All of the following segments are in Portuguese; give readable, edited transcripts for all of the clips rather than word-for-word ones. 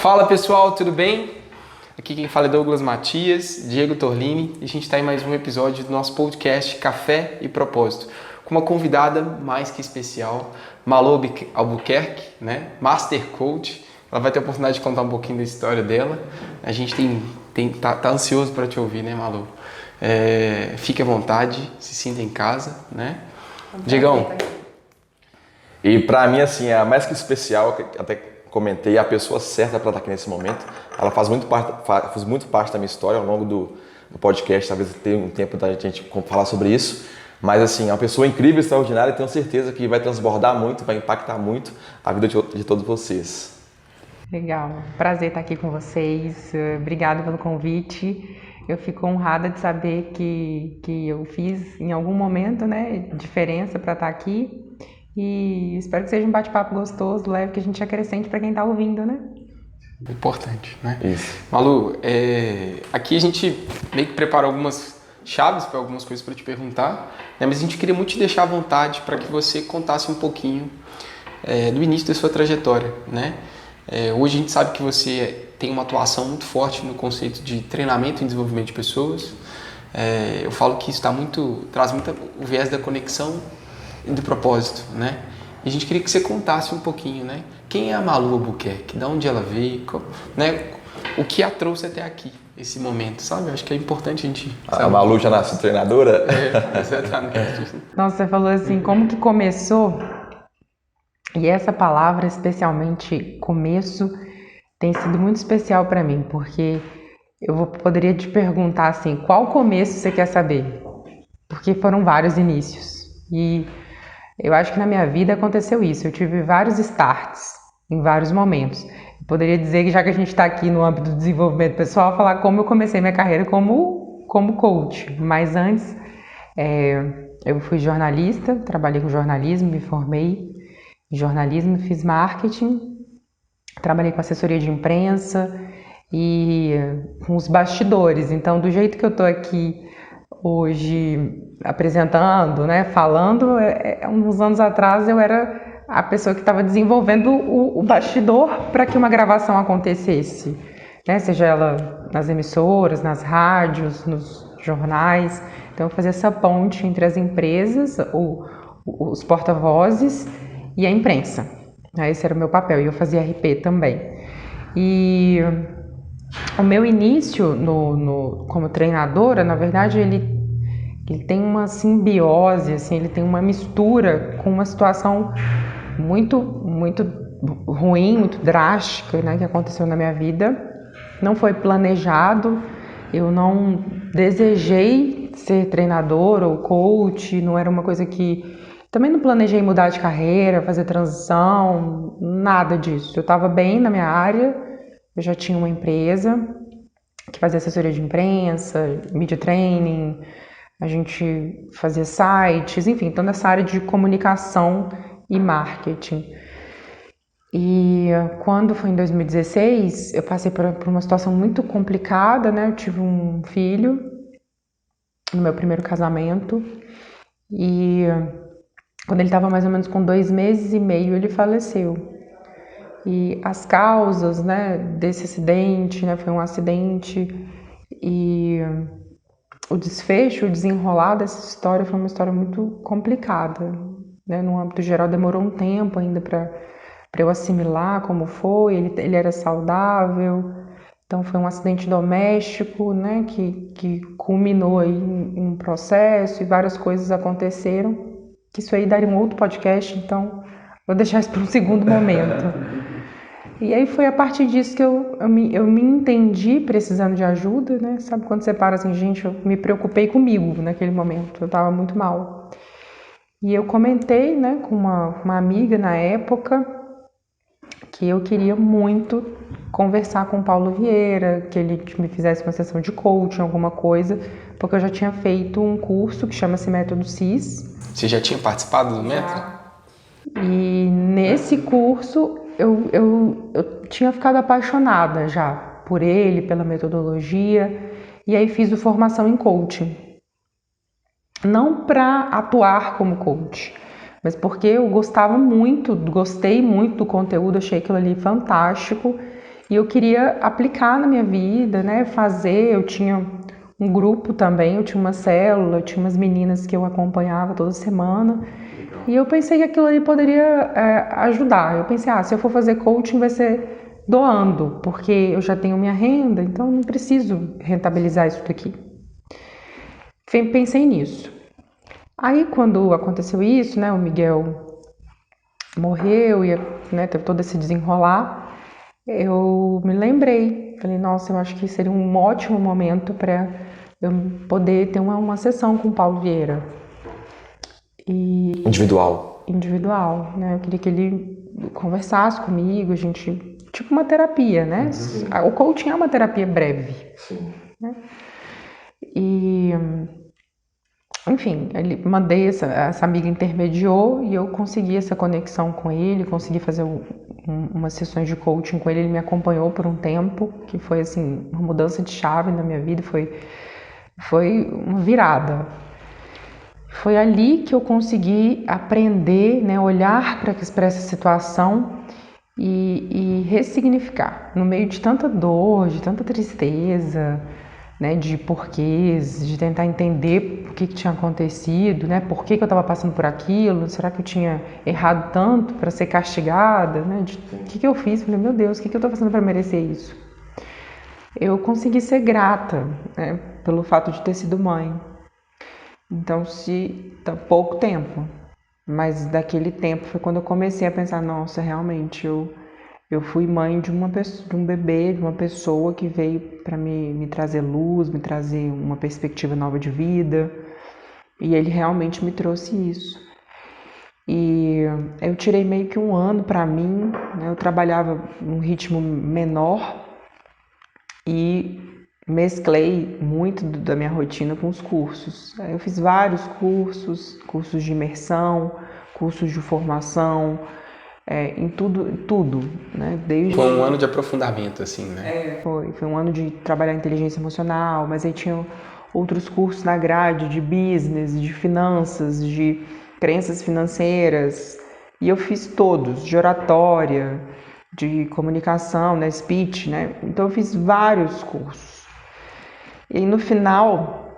Fala pessoal, tudo bem? Aqui quem fala é Douglas Matias, Diego Torlini, e a gente está em mais um episódio do nosso podcast Café e Propósito, com uma convidada mais que especial, Malu Albuquerque, né? Master Coach. Ela vai ter a oportunidade de contar um pouquinho da história dela. A gente tá ansioso para te ouvir, né, Malu? Fique à vontade, se sinta em casa, né? Diegão. E para mim, assim, a mais que especial, até comentei, a pessoa certa para estar aqui nesse momento. Ela faz muito parte da minha história ao longo do podcast, talvez tenha um tempo da gente falar sobre isso. Mas, assim, é uma pessoa incrível, extraordinária, e tenho certeza que vai transbordar muito, vai impactar muito a vida de todos vocês. Legal, prazer estar aqui com vocês, obrigada pelo convite. Eu fico honrada de saber que eu fiz em algum momento, né, diferença para estar aqui. E espero que seja um bate-papo gostoso, leve, que a gente acrescente para quem está ouvindo, né? Importante, né? Isso. Malu, aqui a gente meio que preparou algumas chaves para algumas coisas para te perguntar, né? Mas a gente queria muito te deixar à vontade para que você contasse um pouquinho do início da sua trajetória, né? Hoje a gente sabe que você tem uma atuação muito forte no conceito de treinamento e desenvolvimento de pessoas. Eu falo que isso traz muito o viés da conexão e do propósito, né? E a gente queria que você contasse um pouquinho, né? Quem é a Malu Albuquerque? De onde ela veio? Né? O que a trouxe até aqui, esse momento, sabe? Eu acho que é importante a gente... A Malu já nasceu treinadora? Exatamente. Nossa, você falou assim, como que começou? E essa palavra, especialmente começo, tem sido muito especial para mim, porque poderia te perguntar assim, qual começo você quer saber? Porque foram vários inícios. E eu acho que na minha vida aconteceu isso. Eu tive vários starts em vários momentos. Eu poderia dizer que, já que a gente está aqui no âmbito do desenvolvimento pessoal, falar como eu comecei minha carreira como coach. Mas antes, eu fui jornalista, trabalhei com jornalismo, me formei em jornalismo, fiz marketing, trabalhei com assessoria de imprensa e com os bastidores. Então, do jeito que eu estou aqui hoje apresentando, né, falando, uns anos atrás eu era a pessoa que estava desenvolvendo o bastidor para que uma gravação acontecesse, né, seja ela nas emissoras, nas rádios, nos jornais. Então eu fazia essa ponte entre as empresas, os porta-vozes e a imprensa. Esse era o meu papel, e eu fazia RP também. E o meu início como treinadora, na verdade, ele tem uma simbiose, assim, ele tem uma mistura com uma situação muito, muito ruim, muito drástica, né, que aconteceu na minha vida. Não foi planejado, eu não desejei ser treinador ou coach, não era uma coisa que... Também não planejei mudar de carreira, fazer transição, nada disso. Eu estava bem na minha área, eu já tinha uma empresa que fazia assessoria de imprensa, media training, a gente fazia sites, enfim, toda essa área de comunicação e marketing. E quando foi em 2016, eu passei por uma situação muito complicada, né? Eu tive um filho no meu primeiro casamento e quando ele estava mais ou menos com 2 meses e meio, ele faleceu. E as causas, né, desse acidente, né, foi um acidente, e o desfecho, o desenrolar dessa história foi uma história muito complicada, né? No âmbito geral demorou um tempo ainda para eu assimilar como foi. Ele era saudável, então foi um acidente doméstico, né, que culminou aí em um processo, e várias coisas aconteceram, que isso aí daria um outro podcast, então vou deixar isso para um segundo momento. E aí foi a partir disso que eu me entendi precisando de ajuda, né? Sabe quando você para assim, gente, eu me preocupei comigo naquele momento, eu estava muito mal. E eu comentei, né, com uma amiga na época que eu queria muito conversar com o Paulo Vieira, que ele me fizesse uma sessão de coaching, alguma coisa, porque eu já tinha feito um curso que chama-se Método CIS. Você já tinha participado do método? E nesse curso eu tinha ficado apaixonada já por ele, pela metodologia, e aí fiz formação em coaching. Não para atuar como coach, mas porque eu gostei muito do conteúdo, achei aquilo ali fantástico, E eu queria aplicar na minha vida, né? Fazer, eu tinha um grupo também, eu tinha uma célula, eu tinha umas meninas que eu acompanhava toda semana. E eu pensei que aquilo ali poderia ajudar. Eu pensei, se eu for fazer coaching vai ser doando, porque eu já tenho minha renda, então não preciso rentabilizar isso daqui. Pensei nisso. Aí quando aconteceu isso, né, o Miguel morreu e né, teve todo esse desenrolar, eu me lembrei, falei, nossa, eu acho que seria um ótimo momento para eu poder ter uma sessão com o Paulo Vieira. Individual, né? Eu queria que ele conversasse comigo, a gente, tipo uma terapia, né? O coaching é uma terapia breve. Sim. Né? E, enfim, ele mandei essa amiga intermediou e eu consegui essa conexão com ele, consegui fazer umas sessões de coaching com ele, ele me acompanhou por um tempo, que foi assim, uma mudança de chave na minha vida, foi uma virada. Foi ali que eu consegui aprender, né, olhar para essa situação e ressignificar. No meio de tanta dor, de tanta tristeza, né, de porquês, de tentar entender o que tinha acontecido, né, por que eu estava passando por aquilo, será que eu tinha errado tanto para ser castigada, né, o que eu fiz? Falei, meu Deus, o que eu estou fazendo para merecer isso? Eu consegui ser grata, né, pelo fato de ter sido mãe. Então, pouco tempo, mas daquele tempo foi quando eu comecei a pensar, nossa, realmente eu fui mãe de um bebê, de uma pessoa que veio para me trazer luz, me trazer uma perspectiva nova de vida, e ele realmente me trouxe isso. E eu tirei meio que um ano para mim, né? Eu trabalhava num ritmo menor e mesclei muito da minha rotina com os cursos. Eu fiz vários cursos de imersão, cursos de formação, em tudo, né? Foi um ano de aprofundamento, assim, né? Foi um ano de trabalhar inteligência emocional, mas aí tinha outros cursos na grade de business, de finanças, de crenças financeiras, e eu fiz todos, de oratória, de comunicação, né, speech, né? Então eu fiz vários cursos. E no final,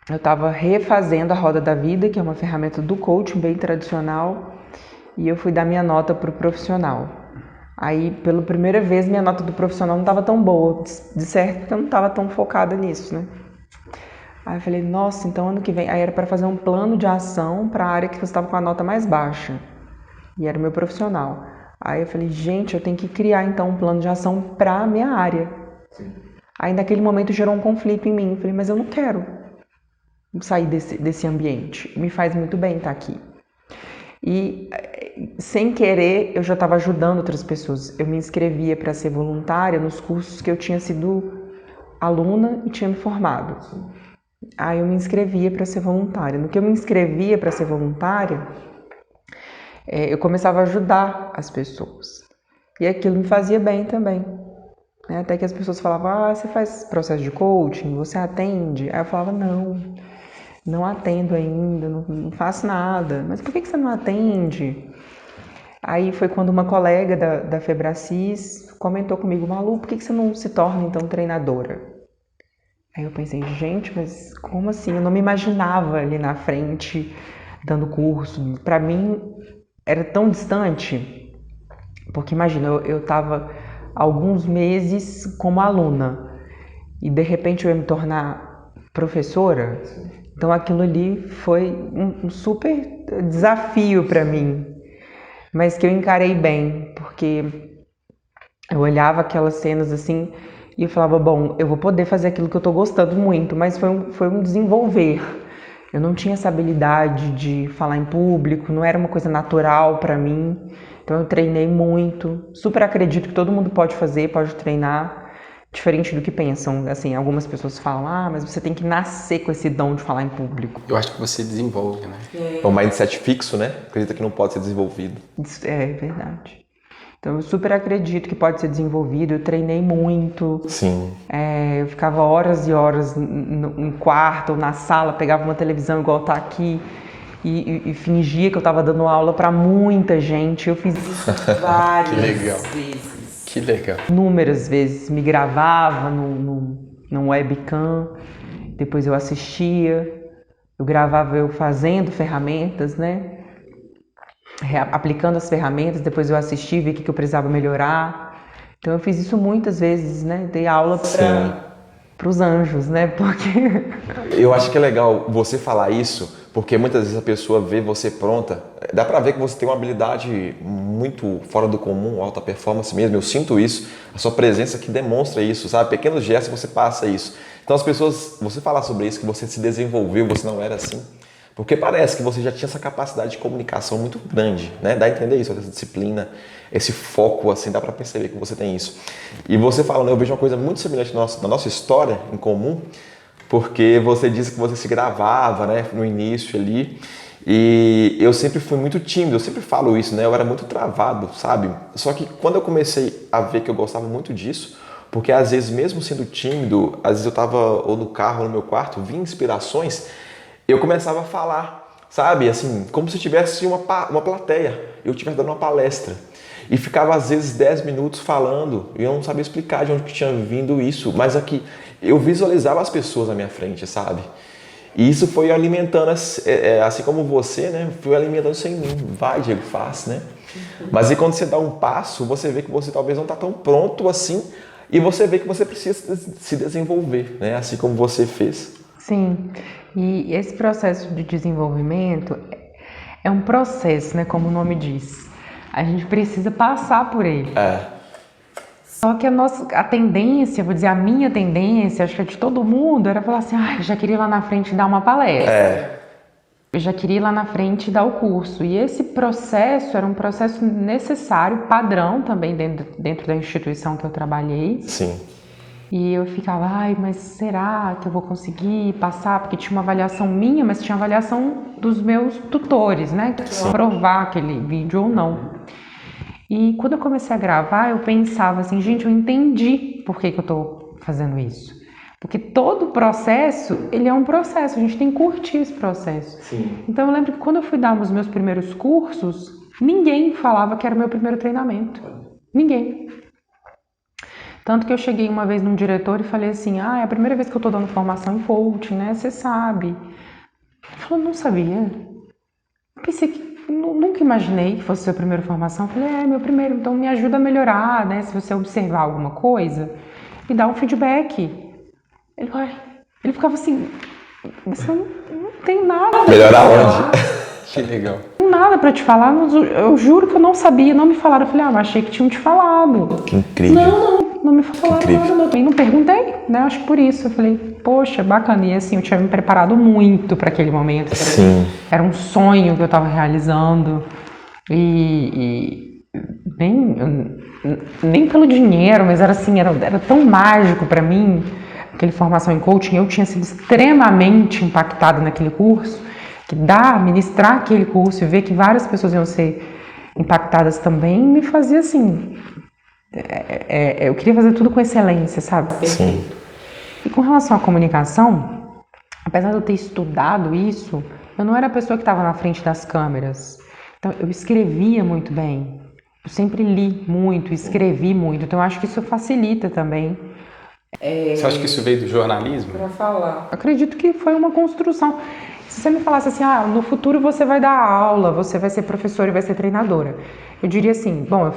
eu estava refazendo a Roda da Vida, que é uma ferramenta do coaching bem tradicional, e eu fui dar minha nota para o profissional. Aí, pela primeira vez, minha nota do profissional não estava tão boa, de certo, porque eu não estava tão focada nisso, né? Aí eu falei, nossa, então ano que vem... Aí era para fazer um plano de ação para a área que eu estava com a nota mais baixa, e era o meu profissional. Aí eu falei, gente, eu tenho que criar então um plano de ação para a minha área. Sim. Aí naquele momento gerou um conflito em mim. Eu falei, mas eu não quero sair desse ambiente. Me faz muito bem estar aqui. E sem querer eu já estava ajudando outras pessoas. Eu me inscrevia para ser voluntária nos cursos que eu tinha sido aluna e tinha me formado. Aí eu me inscrevia para ser voluntária. No que eu me inscrevia para ser voluntária, eu começava a ajudar as pessoas. E aquilo me fazia bem também. Até que as pessoas falavam, você faz processo de coaching, você atende? Aí eu falava, não atendo ainda, não faço nada. Mas por que você não atende? Aí foi quando uma colega da Febracis comentou comigo, Malu, por que você não se torna então treinadora? Aí eu pensei, gente, mas como assim? Eu não me imaginava ali na frente dando curso. Para mim era tão distante, porque imagina, eu estava alguns meses como aluna e de repente eu ia me tornar professora. Então aquilo ali foi um super desafio para mim, mas que eu encarei bem, porque eu olhava aquelas cenas assim e eu falava, bom, eu vou poder fazer aquilo que eu tô gostando muito, mas foi um desenvolver. Eu não tinha essa habilidade de falar em público, não era uma coisa natural para mim. Então eu treinei muito, super acredito que todo mundo pode fazer, pode treinar, diferente do que pensam. Assim, algumas pessoas falam, mas você tem que nascer com esse dom de falar em público. Eu acho que você desenvolve, né? É um mindset fixo, né? Acredita que não pode ser desenvolvido. É verdade. Então eu super acredito que pode ser desenvolvido, eu treinei muito. Sim. Eu ficava horas e horas no quarto ou na sala, pegava uma televisão igual tá aqui e fingia que eu estava dando aula para muita gente. Eu fiz isso várias vezes. Que legal. Inúmeras vezes me gravava num webcam, depois eu assistia, eu gravava eu fazendo ferramentas, né? Aplicando as ferramentas, depois eu assistia, vi o que eu precisava melhorar. Então eu fiz isso muitas vezes, né? Dei aula para os anjos, né? Porque Eu acho que é legal você falar isso, porque muitas vezes a pessoa vê você pronta. Dá pra ver que você tem uma habilidade muito fora do comum, alta performance mesmo. Eu sinto isso, a sua presença que demonstra isso, sabe? Pequenos gestos você passa isso. Então as pessoas, você falar sobre isso, que você se desenvolveu, você não era assim. Porque parece que você já tinha essa capacidade de comunicação muito grande, né? Dá a entender isso, essa disciplina, esse foco, assim, dá pra perceber que você tem isso. E você falando, eu vejo uma coisa muito semelhante na nossa história em comum, porque você disse que você se gravava, né, no início ali, e eu sempre fui muito tímido, eu sempre falo isso, né? Eu era muito travado, sabe? Só que quando eu comecei a ver que eu gostava muito disso, porque às vezes mesmo sendo tímido, às vezes eu tava ou no carro ou no meu quarto, vinha inspirações, eu começava a falar, sabe, assim, como se tivesse uma plateia, eu estivesse dando uma palestra. E ficava às vezes 10 minutos falando, e eu não sabia explicar de onde que tinha vindo isso, mas aqui eu visualizava as pessoas à minha frente, sabe? E isso foi alimentando, assim como você, né, foi alimentando isso em mim. Vai, Diego, faz, né? Mas aí quando você dá um passo, você vê que você talvez não está tão pronto assim, e você vê que você precisa se desenvolver, né, assim como você fez. sim, e esse processo de desenvolvimento é um processo, né, como o nome diz. A gente precisa passar por ele. Só que a tendência, vou dizer, a minha tendência, acho que é de todo mundo, era falar assim, eu já queria ir lá na frente dar uma palestra. Eu já queria ir lá na frente dar o curso. E esse processo era um processo necessário, padrão também dentro da instituição que eu trabalhei. Sim. E eu ficava, mas será que eu vou conseguir passar? Porque tinha uma avaliação minha, mas tinha avaliação dos meus tutores, né? Que iam aprovar aquele vídeo ou não. E quando eu comecei a gravar, eu pensava assim, gente, eu entendi por que eu tô fazendo isso. Porque todo processo, ele é um processo, a gente tem que curtir esse processo. Sim. Então eu lembro que quando eu fui dar os meus primeiros cursos, ninguém falava que era o meu primeiro treinamento. Ninguém. Tanto que eu cheguei uma vez num diretor e falei assim, é a primeira vez que eu tô dando formação em coaching, né? Você sabe. Ele falou, não sabia. Eu pensei que, nunca imaginei que fosse a sua primeira formação. Eu falei, meu primeiro, então me ajuda a melhorar, né? Se você observar alguma coisa, me dá um feedback. Ele ficava assim, mas eu não tenho nada. Melhorar onde? Que legal. Não tenho nada pra te falar, eu juro que eu não sabia, não me falaram. Eu falei, mas achei que tinham te falado. Que incrível. Não me falaram nada, não perguntei, né? Acho que por isso. Eu falei, poxa, bacana. E assim, eu tinha me preparado muito para aquele momento. Sim. Era um sonho que eu estava realizando. E nem pelo dinheiro, mas era assim, era tão mágico para mim. Aquele formação em coaching, eu tinha sido extremamente impactada naquele curso. Que ministrar aquele curso e ver que várias pessoas iam ser impactadas também, me fazia assim... eu queria fazer tudo com excelência, sabe? Sim. E com relação à comunicação, apesar de eu ter estudado isso, eu não era a pessoa que estava na frente das câmeras. Então, eu escrevia muito bem. Eu sempre li muito, escrevi muito. Então, eu acho que isso facilita também. Você acha que isso veio do jornalismo? Para falar. Acredito que foi uma construção. Se você me falasse assim, no futuro você vai dar aula, você vai ser professora e vai ser treinadora. Eu diria assim, bom, eu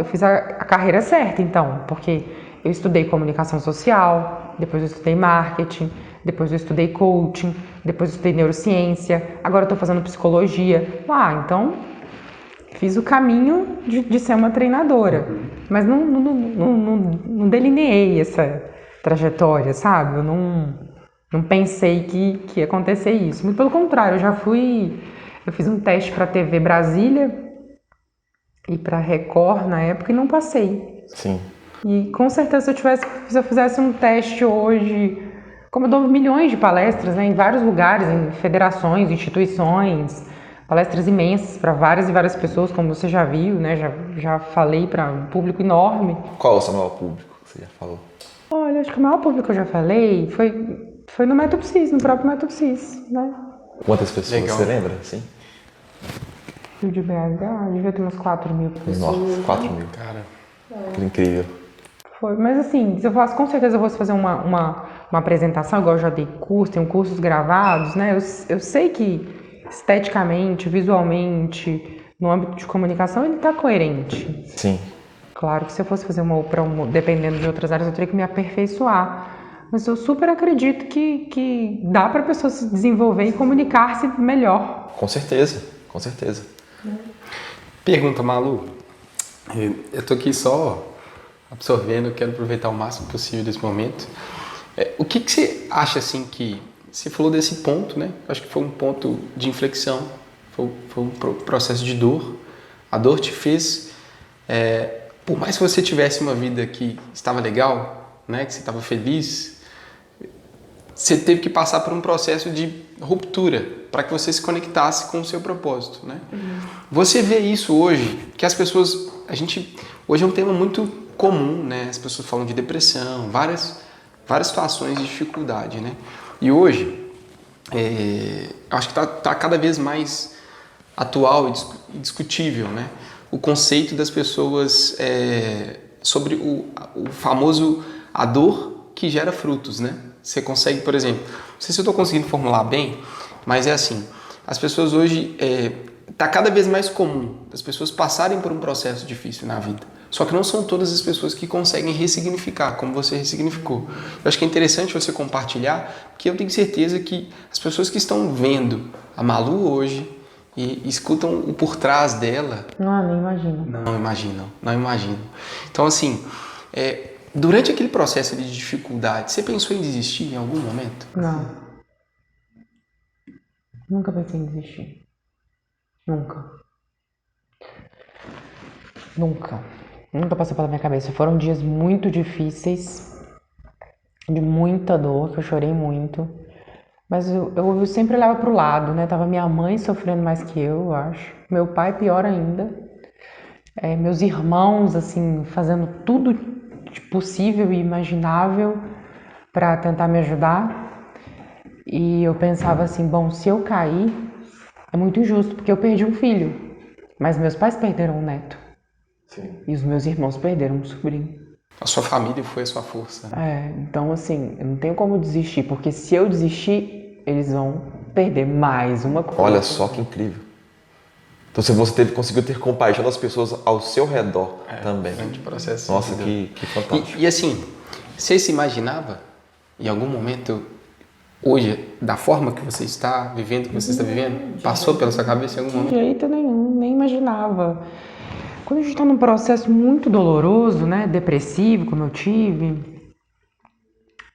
fiz a carreira certa então, porque eu estudei comunicação social, depois eu estudei marketing, depois eu estudei coaching, depois eu estudei neurociência, agora eu estou fazendo psicologia. Então fiz o caminho de ser uma treinadora, mas não delineei essa trajetória, sabe? Eu não pensei que ia acontecer isso. Muito pelo contrário, eu fiz um teste para a TV Brasília e para Record na época e não passei. Sim. E com certeza se eu fizesse um teste hoje, como eu dou milhões de palestras, né, em vários lugares, em federações, instituições, palestras imensas para várias e várias pessoas, como você já viu, né, já falei para um público enorme. Qual é o seu maior público que você já falou? Olha, acho que o maior público que eu já falei foi no Método PSIS, no próprio Método PSIS, né? Quantas pessoas Legal. você lembra? Sim. Rio de BH, devia ter umas 4.000 pessoas. Nossa, 4.000. Cara, Que incrível. Foi, mas assim, se eu fosse, com certeza eu fosse fazer uma apresentação, igual eu já dei curso, tenho cursos gravados, né? Eu sei que esteticamente, visualmente, no âmbito de comunicação, ele tá coerente. Sim. Claro que se eu fosse fazer dependendo de outras áreas, eu teria que me aperfeiçoar. Mas eu super acredito que dá para a pessoa se desenvolver e comunicar-se melhor. Com certeza, com certeza. Pergunta, Malu. Eu tô aqui só absorvendo, quero aproveitar o máximo possível desse momento. O que você acha, assim, que... Você falou desse ponto, né? Acho que foi um ponto de inflexão, foi um processo de dor. A dor te fez... por mais que você tivesse uma vida que estava legal, né? Que você estava feliz, você teve que passar por um processo de ruptura para que você se conectasse com o seu propósito, né? Você vê isso hoje, que as pessoas... Hoje é um tema muito comum, né? As pessoas falam de depressão, várias situações de dificuldade, né? E hoje, acho que está cada vez mais atual e discutível, né? O conceito das pessoas sobre o famoso a dor que gera frutos, né? Você consegue, por exemplo, não sei se eu estou conseguindo formular bem, mas é assim, as pessoas hoje, está cada vez mais comum as pessoas passarem por um processo difícil na vida. Só que não são todas as pessoas que conseguem ressignificar, como você ressignificou. Eu acho que é interessante você compartilhar, porque eu tenho certeza que as pessoas que estão vendo a Malu hoje e escutam o por trás dela... Nem imagino. Não imaginam. Então, assim, durante aquele processo de dificuldade, você pensou em desistir em algum momento? Não. Nunca pensei em desistir. Nunca passou pela minha cabeça. Foram dias muito difíceis, de muita dor, que eu chorei muito. Mas eu sempre olhava pro lado, né? Tava minha mãe sofrendo mais que eu acho. Meu pai pior ainda. Meus irmãos, assim, fazendo tudo possível e imaginável para tentar me ajudar. E eu pensava assim, bom, se eu cair, é muito injusto, porque eu perdi um filho. Mas meus pais perderam um neto. Sim. E os meus irmãos perderam um sobrinho. A sua família foi a sua força. Então assim, eu não tenho como desistir, porque se eu desistir, eles vão perder mais uma coisa. Olha só que incrível. Então você conseguiu ter compaixão das pessoas ao seu redor também. Durante o processo. Nossa, que fantástico. E assim, você se imaginava, em algum momento, hoje, da forma que você está vivendo, que você está vivendo, passou pela sua cabeça em algum momento? De jeito nenhum, nem imaginava. Quando a gente está num processo muito doloroso, né, depressivo, como eu tive,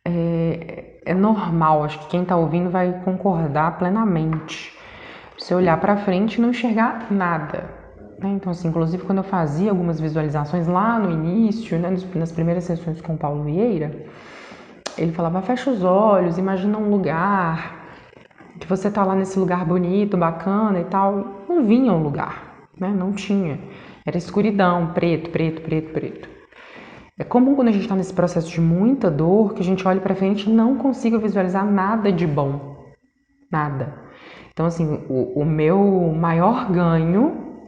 é normal, acho que quem está ouvindo vai concordar plenamente. Você olhar para frente e não enxergar nada. Né? Então, assim, inclusive quando eu fazia algumas visualizações lá no início, né, nas primeiras sessões com o Paulo Vieira, ele falava, fecha os olhos, imagina um lugar, que você tá lá nesse lugar bonito, bacana e tal. Não vinha um lugar, né? Não tinha. Era escuridão, preto. É comum quando a gente está nesse processo de muita dor que a gente olha para frente e não consiga visualizar nada de bom. Nada. Então, assim, o meu maior ganho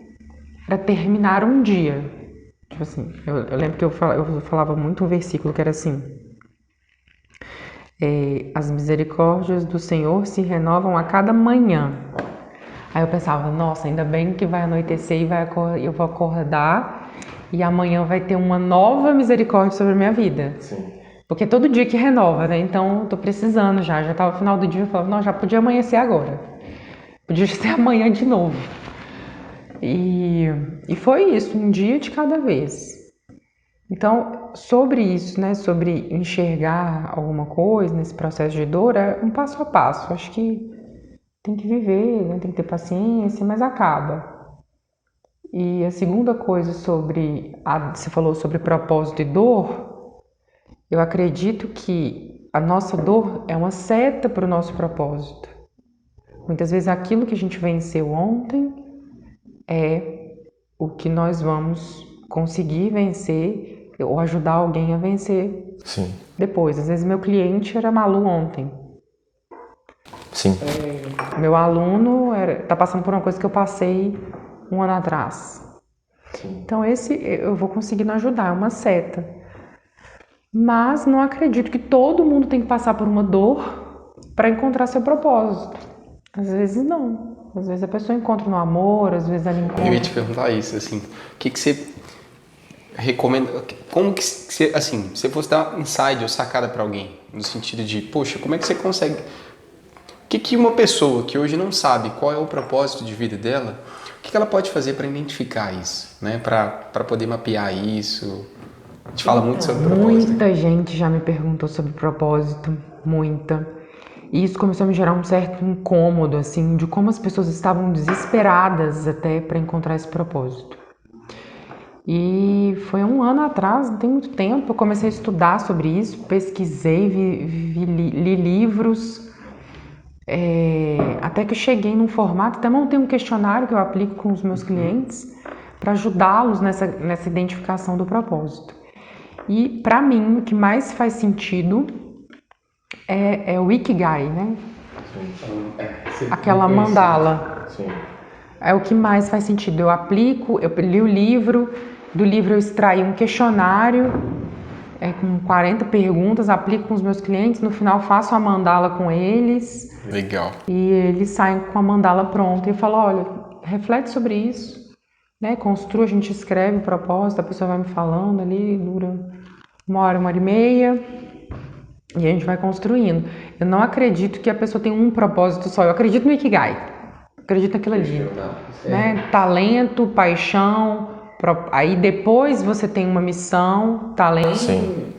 era terminar um dia. Tipo assim, eu lembro que eu falava muito um versículo que era assim: as misericórdias do Senhor se renovam a cada manhã. Aí eu pensava, nossa, ainda bem que vai anoitecer e eu vou acordar e amanhã vai ter uma nova misericórdia sobre a minha vida. Sim. Porque todo dia que renova, né? Então eu tô precisando já tava no final do dia, eu falava, não, já podia amanhecer agora. Podia ser amanhã de novo. E foi isso, um dia de cada vez. Então, sobre isso, né, sobre enxergar alguma coisa nesse processo de dor, é um passo a passo. Acho que tem que viver, né, tem que ter paciência, mas acaba. E a segunda coisa você falou sobre propósito e dor, eu acredito que a nossa dor é uma seta para o nosso propósito. Muitas vezes aquilo que a gente venceu ontem é o que nós vamos conseguir vencer ou ajudar alguém a vencer. Sim. Depois. Às vezes meu cliente era Malu ontem. Sim. Meu aluno tá passando por uma coisa que eu passei um ano atrás. Então esse eu vou conseguindo ajudar, é uma seta. Mas não acredito que todo mundo tem que passar por uma dor para encontrar seu propósito. Às vezes não. Às vezes a pessoa encontra no amor, às vezes ela encontra... Eu ia te perguntar isso, assim, o que você recomenda, como que você, assim, se você fosse dar insight ou sacada para alguém, no sentido de, poxa, como é que você consegue, o que uma pessoa que hoje não sabe qual é o propósito de vida dela, o que ela pode fazer para identificar isso, né, para poder mapear isso? A gente fala muito sobre propósito. Muita gente já me perguntou sobre propósito, muita. E isso começou a me gerar um certo incômodo, assim, de como as pessoas estavam desesperadas até para encontrar esse propósito. E foi um ano atrás, não tem muito tempo, eu comecei a estudar sobre isso, pesquisei, li livros, até que eu cheguei num formato, até montei um questionário que eu aplico com os meus clientes para ajudá-los nessa identificação do propósito. E para mim, o que mais faz sentido é o Ikigai, né? Aquela mandala. Sim. É o que mais faz sentido. Eu aplico, eu li o livro, do livro eu extraí um questionário com 40 perguntas, aplico com os meus clientes, no final faço a mandala com eles. Legal. E eles saem com a mandala pronta. E eu falo, olha, reflete sobre isso, né? Construa, a gente escreve o propósito, a pessoa vai me falando ali, dura 1 hora e meia, e a gente vai construindo. Eu não acredito que a pessoa tem um propósito só, eu acredito no Ikigai. Acredito naquilo ali, né? Talento, paixão, aí depois você tem uma missão, talento, Sim.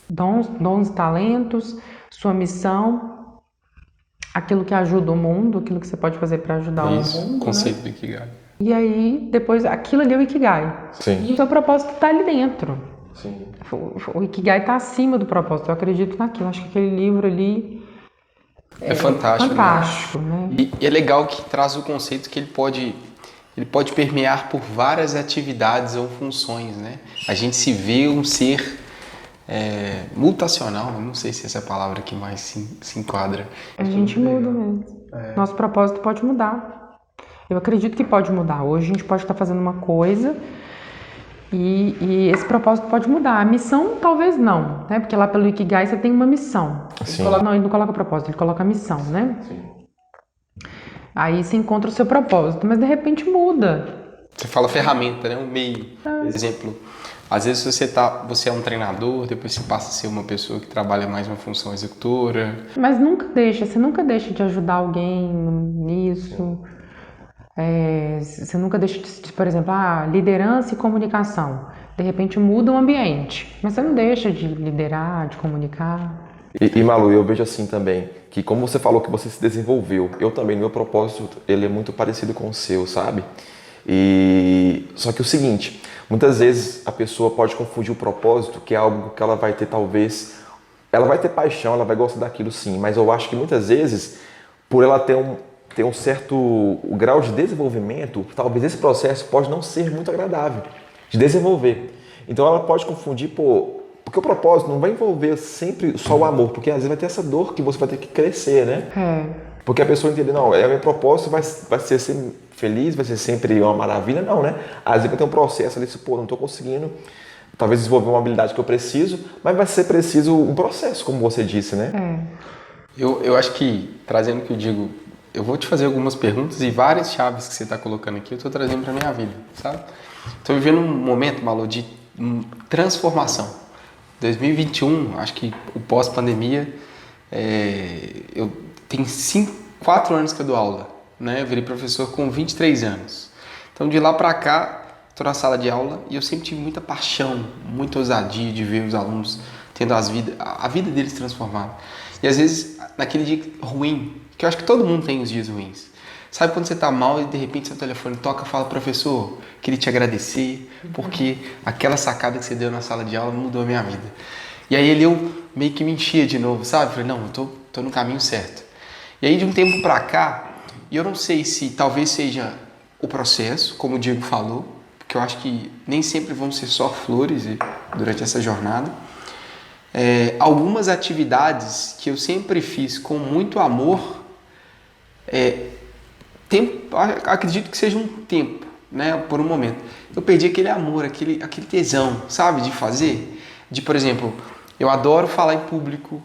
dons e talentos, sua missão, aquilo que ajuda o mundo, aquilo que você pode fazer para ajudar o mundo, conceito, né? do Ikigai. E aí depois aquilo ali é o Ikigai. Sim. E o seu propósito está ali dentro. Sim. O Ikigai está acima do propósito, eu acredito naquilo. Acho que aquele livro ali É fantástico. fantástico, né? E é legal que traz o conceito que ele pode permear por várias atividades ou funções, né? A gente se vê um ser mutacional, não sei se essa é a palavra que mais se enquadra. A gente muda mesmo. Nosso propósito pode mudar. Eu acredito que pode mudar. Hoje a gente pode estar fazendo uma coisa e esse propósito pode mudar. A missão talvez não, né? Porque lá pelo Ikigai você tem uma missão. Ele não coloca propósito, ele coloca missão, né? Sim. Aí você encontra o seu propósito, mas de repente muda. Você fala ferramenta, né? Um meio. Por exemplo, às vezes você é um treinador, depois você passa a ser uma pessoa que trabalha mais uma função executora. Mas você nunca deixa de ajudar alguém nisso. Você nunca deixa de, por exemplo, liderança e comunicação. De repente muda o ambiente, mas você não deixa de liderar, de comunicar. E Malu, eu vejo assim também, que como você falou que você se desenvolveu, eu também, meu propósito, ele é muito parecido com o seu, sabe? Só que o seguinte, muitas vezes a pessoa pode confundir o propósito, que é algo que ela vai ter talvez, ela vai ter paixão, ela vai gostar daquilo sim, mas eu acho que muitas vezes, por ela ter um certo grau de desenvolvimento, talvez esse processo pode não ser muito agradável de desenvolver. Então ela pode confundir, porque o propósito não vai envolver sempre só o amor, porque às vezes vai ter essa dor que você vai ter que crescer, né? Porque a pessoa entende, não, meu propósito vai ser sempre feliz, vai ser sempre uma maravilha, não, né? Às vezes vai ter um processo ali, não estou conseguindo, talvez desenvolver uma habilidade que eu preciso, mas vai ser preciso um processo, como você disse, né? Eu acho que, trazendo o que eu digo, eu vou te fazer algumas perguntas e várias chaves que você está colocando aqui eu estou trazendo para minha vida, sabe? Estou vivendo um momento, Malu, de transformação. 2021, acho que o pós-pandemia, eu tenho 4 anos que eu dou aula, né? Eu virei professor com 23 anos. Então, de lá para cá, estou na sala de aula e eu sempre tive muita paixão, muita ousadia de ver os alunos tendo a vida deles transformada. E às vezes, naquele dia ruim, que eu acho que todo mundo tem os dias ruins. Sabe quando você está mal e de repente seu telefone toca e fala, professor, queria te agradecer porque aquela sacada que você deu na sala de aula mudou a minha vida. E aí eu meio que me enchia de novo, sabe? Falei, não, eu tô no caminho certo. E aí de um tempo para cá, e eu não sei se talvez seja o processo, como o Diego falou, porque eu acho que nem sempre vão ser só flores durante essa jornada. Algumas atividades que eu sempre fiz com muito amor, acredito que seja um tempo né, por um momento. Eu perdi aquele amor, aquele tesão, sabe, de fazer. De, por exemplo, eu adoro falar em público,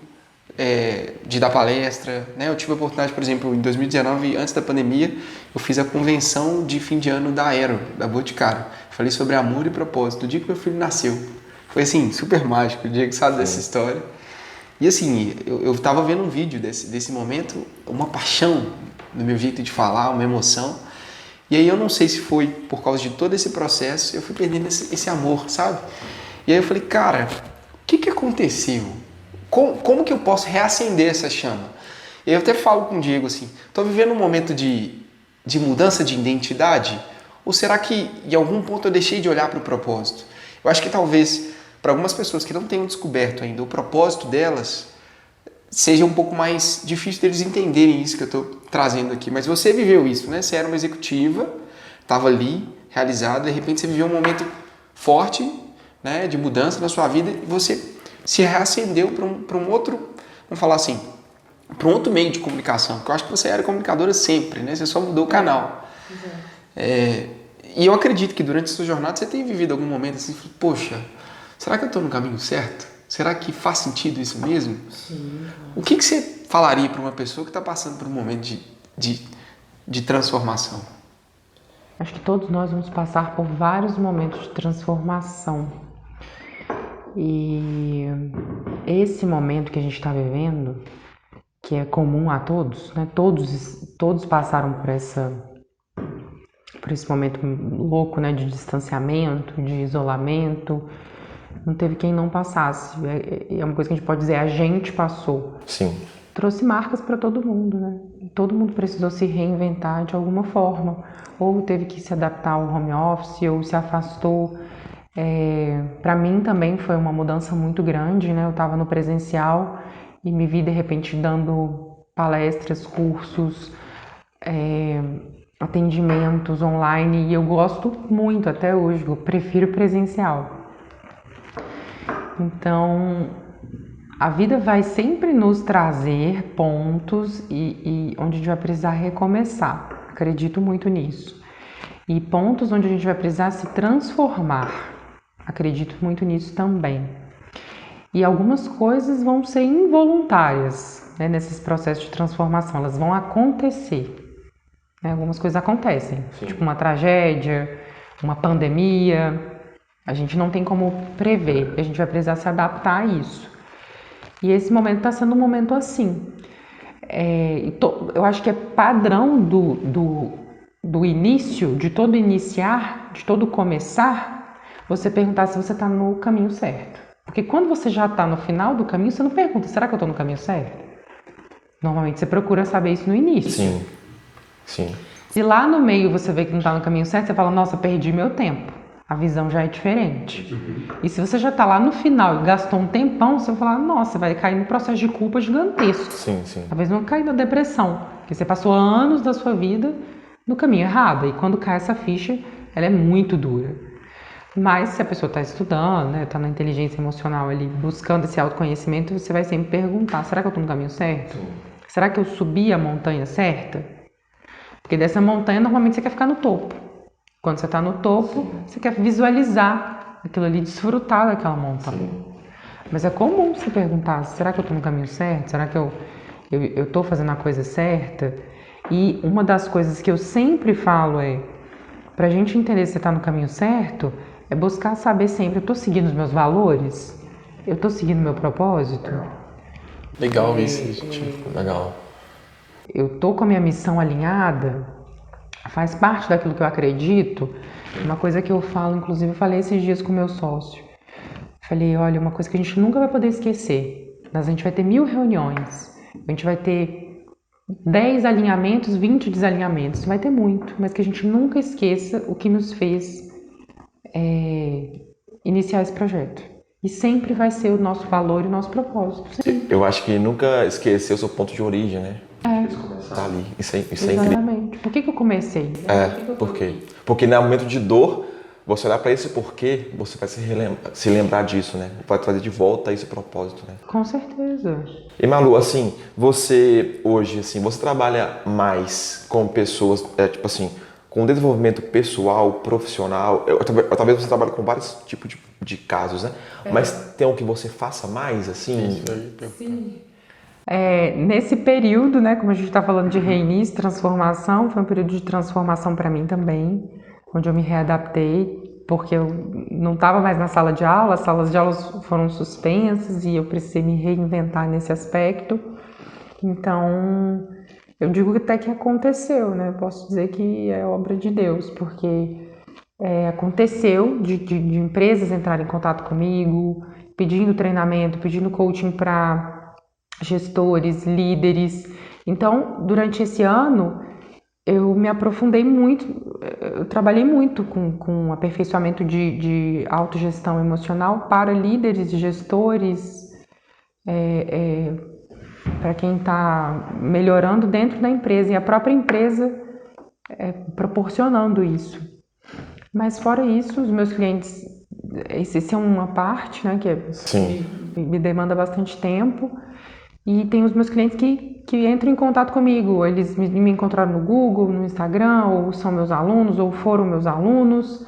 de dar palestra, né? Eu tive a oportunidade, por exemplo, em 2019, antes da pandemia, eu fiz a convenção de fim de ano da Aero, da Boticário. Falei sobre amor e propósito, do dia que meu filho nasceu. Foi assim, super mágico, o dia que sabe dessa história. E assim, eu tava vendo um vídeo desse momento, uma paixão no meu jeito de falar, uma emoção. E aí eu não sei se foi por causa de todo esse processo, eu fui perdendo esse amor, sabe? E aí eu falei, cara, o que aconteceu? Como que eu posso reacender essa chama? E eu até falo com o Diego assim, tô vivendo um momento de mudança de identidade? Ou será que em algum ponto eu deixei de olhar para o propósito? Eu acho que talvez para algumas pessoas que não tenham descoberto ainda o propósito delas, seja um pouco mais difícil deles entenderem isso que eu estou trazendo aqui. Mas você viveu isso, né? Você era uma executiva, estava ali, realizada, de repente você viveu um momento forte, né, de mudança na sua vida e você se reacendeu para um outro, vamos falar assim, para um outro meio de comunicação. Porque eu acho que você era comunicadora sempre, né? Você só mudou o canal. E eu acredito que durante a sua jornada você tem vivido algum momento assim, poxa, será que eu estou no caminho certo? Será que faz sentido isso mesmo? Sim. O que você falaria para uma pessoa que está passando por um momento de transformação? Acho que todos nós vamos passar por vários momentos de transformação. E esse momento que a gente está vivendo, que é comum a todos, né? Todos passaram por esse momento louco, né? De distanciamento, de isolamento. Não teve quem não passasse. É uma coisa que a gente pode dizer, a gente passou. Sim. Trouxe marcas para todo mundo, né? Todo mundo precisou se reinventar de alguma forma. Ou teve que se adaptar ao home office, ou se afastou. Para mim também foi uma mudança muito grande, né? Eu estava no presencial e me vi de repente dando palestras, cursos, atendimentos online e eu gosto muito até hoje, eu prefiro presencial. Então, a vida vai sempre nos trazer pontos e onde a gente vai precisar recomeçar. Acredito muito nisso. E pontos onde a gente vai precisar se transformar. Acredito muito nisso também. E algumas coisas vão ser involuntárias, né, nesses processos de transformação. Elas vão acontecer. Né? Algumas coisas acontecem. Sim. Tipo uma tragédia, uma pandemia. A gente não tem como prever. A gente vai precisar se adaptar a isso. E esse momento está sendo um momento assim. Eu acho que é padrão do início, de todo iniciar, de todo começar, você perguntar se você está no caminho certo. Porque quando você já está no final do caminho, você não pergunta, será que eu estou no caminho certo? Normalmente você procura saber isso no início. Sim, sim. Se lá no meio você vê que não está no caminho certo, você fala, nossa, perdi meu tempo. A visão já é diferente. E se você já está lá no final e gastou um tempão, você vai falar, nossa, você vai cair num processo de culpa gigantesco. Sim, sim. Talvez não cair na depressão, porque você passou anos da sua vida no caminho errado. E quando cai essa ficha, ela é muito dura. Mas se a pessoa está estudando, né, está na inteligência emocional ali, buscando esse autoconhecimento, você vai sempre perguntar, será que eu estou no caminho certo? Sim. Será que eu subi a montanha certa? Porque dessa montanha, normalmente você quer ficar no topo. Quando você está no topo, sim, você quer visualizar aquilo ali, desfrutar daquela montanha. Sim. Mas é comum você perguntar, será que eu estou no caminho certo? Será que eu estou fazendo a coisa certa? E uma das coisas que eu sempre falo é, para a gente entender se você está no caminho certo, é buscar saber sempre, eu estou seguindo os meus valores? Eu estou seguindo o meu propósito? Legal isso, gente. Legal. Eu estou com a minha missão alinhada? Faz parte daquilo que eu acredito? Uma coisa que eu falo, inclusive eu falei esses dias com o meu sócio. Falei, olha, uma coisa que a gente nunca vai poder esquecer. A gente vai ter 1000 reuniões. A gente vai ter 10 alinhamentos, 20 desalinhamentos. Vai ter muito, mas que a gente nunca esqueça o que nos fez iniciar esse projeto. E sempre vai ser o nosso valor e o nosso propósito. Sempre. Eu acho que nunca esquecer o seu ponto de origem, né? Tá ali. Isso é incrível. Exatamente. Por que eu comecei? Por quê? Porque no momento de dor, você olhar para esse porquê, você vai se lembrar disso, né? Vai trazer de volta esse propósito, né? Com certeza. E Malu, assim, você hoje, assim, você trabalha mais com pessoas, tipo assim, com o desenvolvimento pessoal, profissional, talvez você trabalhe com vários tipos de casos, né? Mas tem um que você faça mais, assim? Sim. Nesse período, né, como a gente está falando de reinício, transformação, foi um período de transformação para mim também, onde eu me readaptei, porque eu não estava mais na sala de aula, as salas de aula foram suspensas e eu precisei me reinventar nesse aspecto. Então, eu digo que até que aconteceu, né? Eu posso dizer que é obra de Deus, porque aconteceu de empresas entrarem em contato comigo, pedindo treinamento, pedindo coaching para gestores, líderes. Então, durante esse ano, eu me aprofundei muito, eu trabalhei muito com aperfeiçoamento de autogestão emocional para líderes e gestores, para quem está melhorando dentro da empresa e a própria empresa proporcionando isso. Mas fora isso, os meus clientes, esse é uma parte, né, me demanda bastante tempo. E tem os meus clientes que entram em contato comigo. Eles me encontraram no Google, no Instagram, ou são meus alunos, ou foram meus alunos.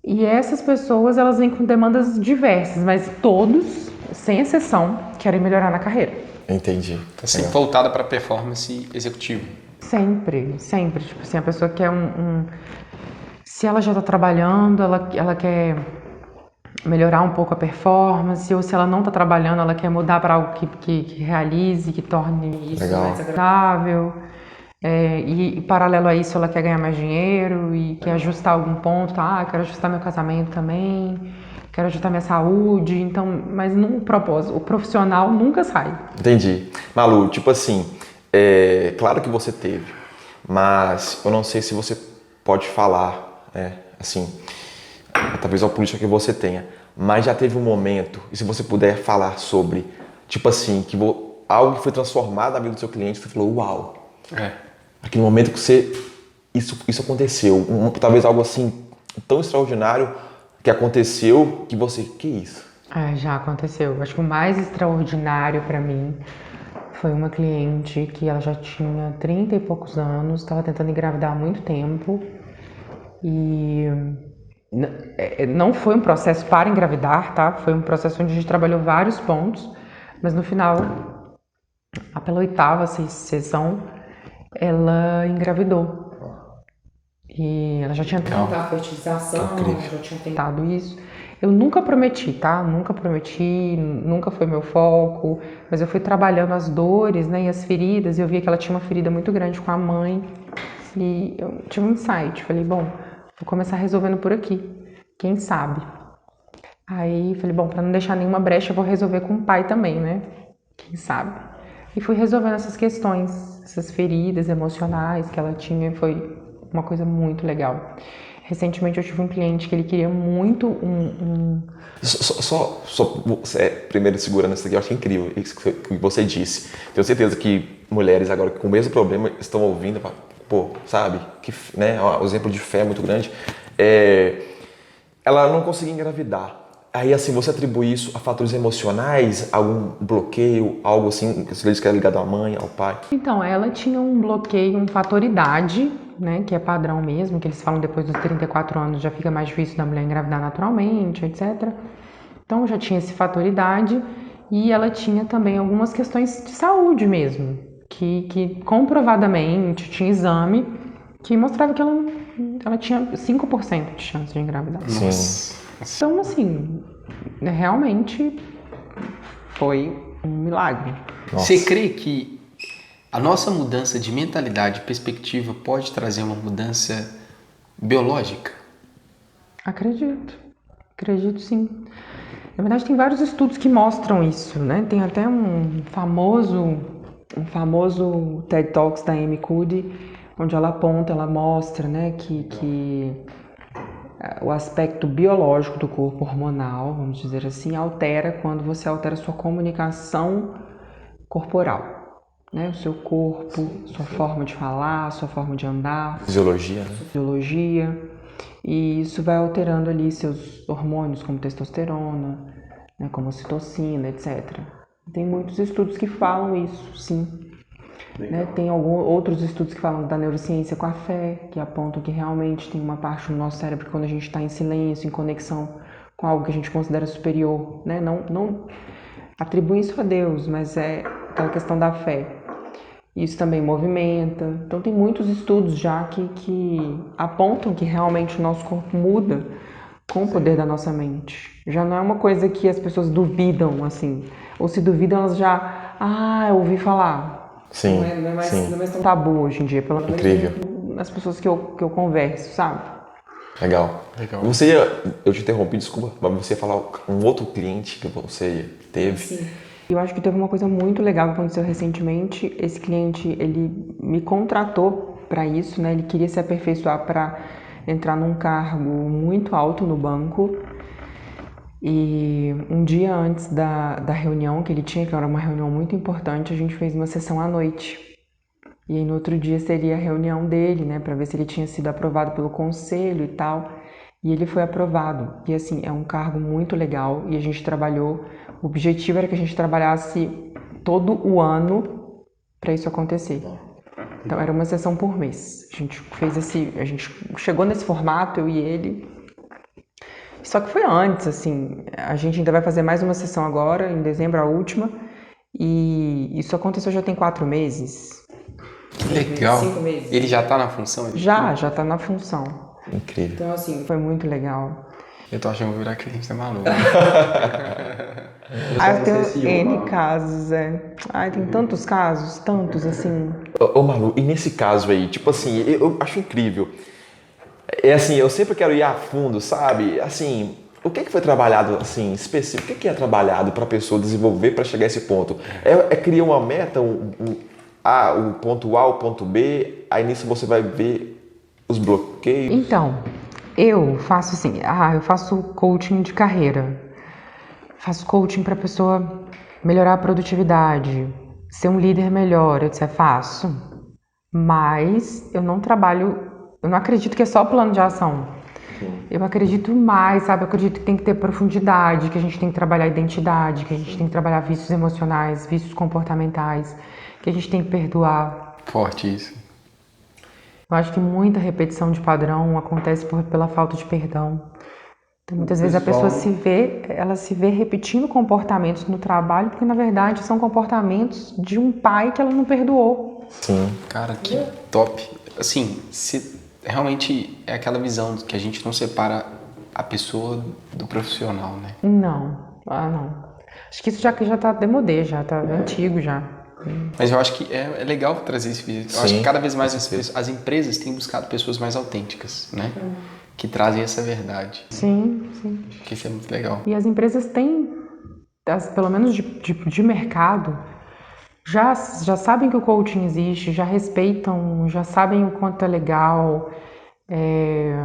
E essas pessoas, elas vêm com demandas diversas, mas todos, sem exceção, querem melhorar na carreira. Entendi. Tá sempre voltada para performance executiva. Sempre, sempre. Tipo assim, a pessoa quer se ela já está trabalhando, ela quer melhorar um pouco a performance, ou se ela não está trabalhando, ela quer mudar para algo que realize, que torne isso mais agradável. E paralelo a isso, ela quer ganhar mais dinheiro e quer ajustar algum ponto. Quero ajustar meu casamento também, quero ajustar minha saúde. Então, mas no propósito, o profissional nunca sai. Entendi. Malu, tipo assim, claro que você teve, mas eu não sei se você pode falar, assim, talvez a política que você tenha, mas já teve um momento, e se você puder falar sobre, tipo assim, algo que foi transformado na vida do seu cliente, você falou, uau, aquele momento que isso aconteceu, talvez algo assim, tão extraordinário que aconteceu, que isso? Já aconteceu. Acho que o mais extraordinário para mim foi uma cliente que ela já tinha 30 e poucos anos, estava tentando engravidar há muito tempo e não foi um processo para engravidar, tá? Foi um processo onde a gente trabalhou vários pontos, mas no final, pela 8ª sessão, ela engravidou. E ela já tinha tentado a fertilização, já tinha tentado isso. Eu nunca prometi, tá? Nunca prometi, nunca foi meu foco, mas eu fui trabalhando as dores, né, e as feridas, e eu via que ela tinha uma ferida muito grande com a mãe, e eu tive um insight, falei, bom, vou começar resolvendo por aqui, quem sabe? Aí falei, bom, para não deixar nenhuma brecha, eu vou resolver com o pai também, né? Quem sabe? E fui resolvendo essas questões, essas feridas emocionais que ela tinha, foi uma coisa muito legal. Recentemente eu tive um cliente que ele queria muito primeiro segurando isso aqui, eu acho incrível isso que você disse. Tenho certeza que mulheres agora com o mesmo problema estão ouvindo, sabe? Né? Um exemplo de fé muito grande. Ela não conseguia engravidar. Aí, assim, você atribui isso a fatores emocionais, algum bloqueio, algo assim, que você diz que é ligado à mãe, ao pai? Então, ela tinha um bloqueio, um fator idade, né, que é padrão mesmo, que eles falam depois dos 34 anos já fica mais difícil da mulher engravidar naturalmente, etc. Então, já tinha esse fator idade e ela tinha também algumas questões de saúde mesmo, que comprovadamente tinha exame que mostrava que ela tinha 5% de chance de engravidar. Sim. Então, assim, realmente foi um milagre. Você crê que a nossa mudança de mentalidade e perspectiva pode trazer uma mudança biológica? Acredito sim. Na verdade, tem vários estudos que mostram isso, né? Tem até um famoso TED Talks da Amy Cuddy, onde ela mostra, né, que o aspecto biológico do corpo hormonal, vamos dizer assim, altera quando você altera sua comunicação corporal, né? O seu corpo, sua forma de falar, sua forma de andar. Fisiologia, né? Fisiologia. E isso vai alterando ali seus hormônios, como testosterona, né, como ocitocina, etc. Tem muitos estudos que falam isso, sim. né? Tem outros estudos que falam da neurociência com a fé, que apontam que realmente tem uma parte do nosso cérebro que quando a gente está em silêncio, em conexão com algo que a gente considera superior, né? Não atribui isso a Deus, mas é aquela questão da fé. Isso também movimenta. Então tem muitos estudos já que apontam que realmente o nosso corpo muda com o poder da nossa mente. Já não é uma coisa que as pessoas duvidam, assim. Ou se duvidam, elas já... eu ouvi falar. Sim, não é sim. mais tão tabu hoje em dia. Pelo menos Incrível. nas pessoas que eu converso, sabe? Legal. Legal. Eu te interrompi, desculpa, mas você ia falar um outro cliente que você teve. Sim. Eu acho que teve uma coisa muito legal que aconteceu recentemente. Esse cliente, ele me contratou para isso, né? Ele queria se aperfeiçoar para entrar num cargo muito alto no banco. E um dia antes da reunião que ele tinha, que era uma reunião muito importante, a gente fez uma sessão à noite. E aí no outro dia seria a reunião dele, né, para ver se ele tinha sido aprovado pelo conselho e tal. E ele foi aprovado. E assim, é um cargo muito legal e a gente trabalhou. O objetivo era que a gente trabalhasse todo o ano para isso acontecer. Então era uma sessão por mês. A gente chegou nesse formato, eu e ele. Só que foi antes, assim, a gente ainda vai fazer mais uma sessão agora, em dezembro, a última. E isso aconteceu já tem 4 meses. Que legal. 5 meses. Ele já tá na função? Já tá na função. Incrível. Então, assim, foi muito legal. Eu tô achando que vou virar cliente da Malu. Eu tenho N casos, tem tantos casos, tantos, assim. Ô Malu, e nesse caso aí, tipo assim, eu acho incrível. É assim, eu sempre quero ir a fundo, sabe? Assim, o que foi trabalhado, assim, específico? O que é trabalhado para a pessoa desenvolver para chegar a esse ponto? É criar uma meta, o ponto A, o ponto B, aí nisso você vai ver os bloqueios? Então, eu faço assim, eu faço coaching de carreira. Faço coaching para a pessoa melhorar a produtividade, ser um líder melhor, eu faço. Mas eu não acredito que é só plano de ação. Eu acredito mais, sabe? Eu acredito que tem que ter profundidade, que a gente tem que trabalhar identidade, que a gente tem que trabalhar vícios emocionais, vícios comportamentais, que a gente tem que perdoar. Forte isso. Eu acho que muita repetição de padrão acontece pela falta de perdão. Então, muitas vezes a pessoa se vê repetindo comportamentos no trabalho, porque na verdade são comportamentos de um pai que ela não perdoou. Sim. Cara, que top. Assim, realmente é aquela visão que a gente não separa a pessoa do profissional, né? Não. Acho que isso já tá démodé, já tá antigo já. Mas eu acho que é legal trazer esse vídeo. Eu acho que cada vez mais as empresas têm buscado pessoas mais autênticas, né? Que trazem essa verdade. Sim. Acho que isso é muito legal. E as empresas têm, pelo menos de mercado, já sabem que o coaching existe, já respeitam, já sabem o quanto é legal.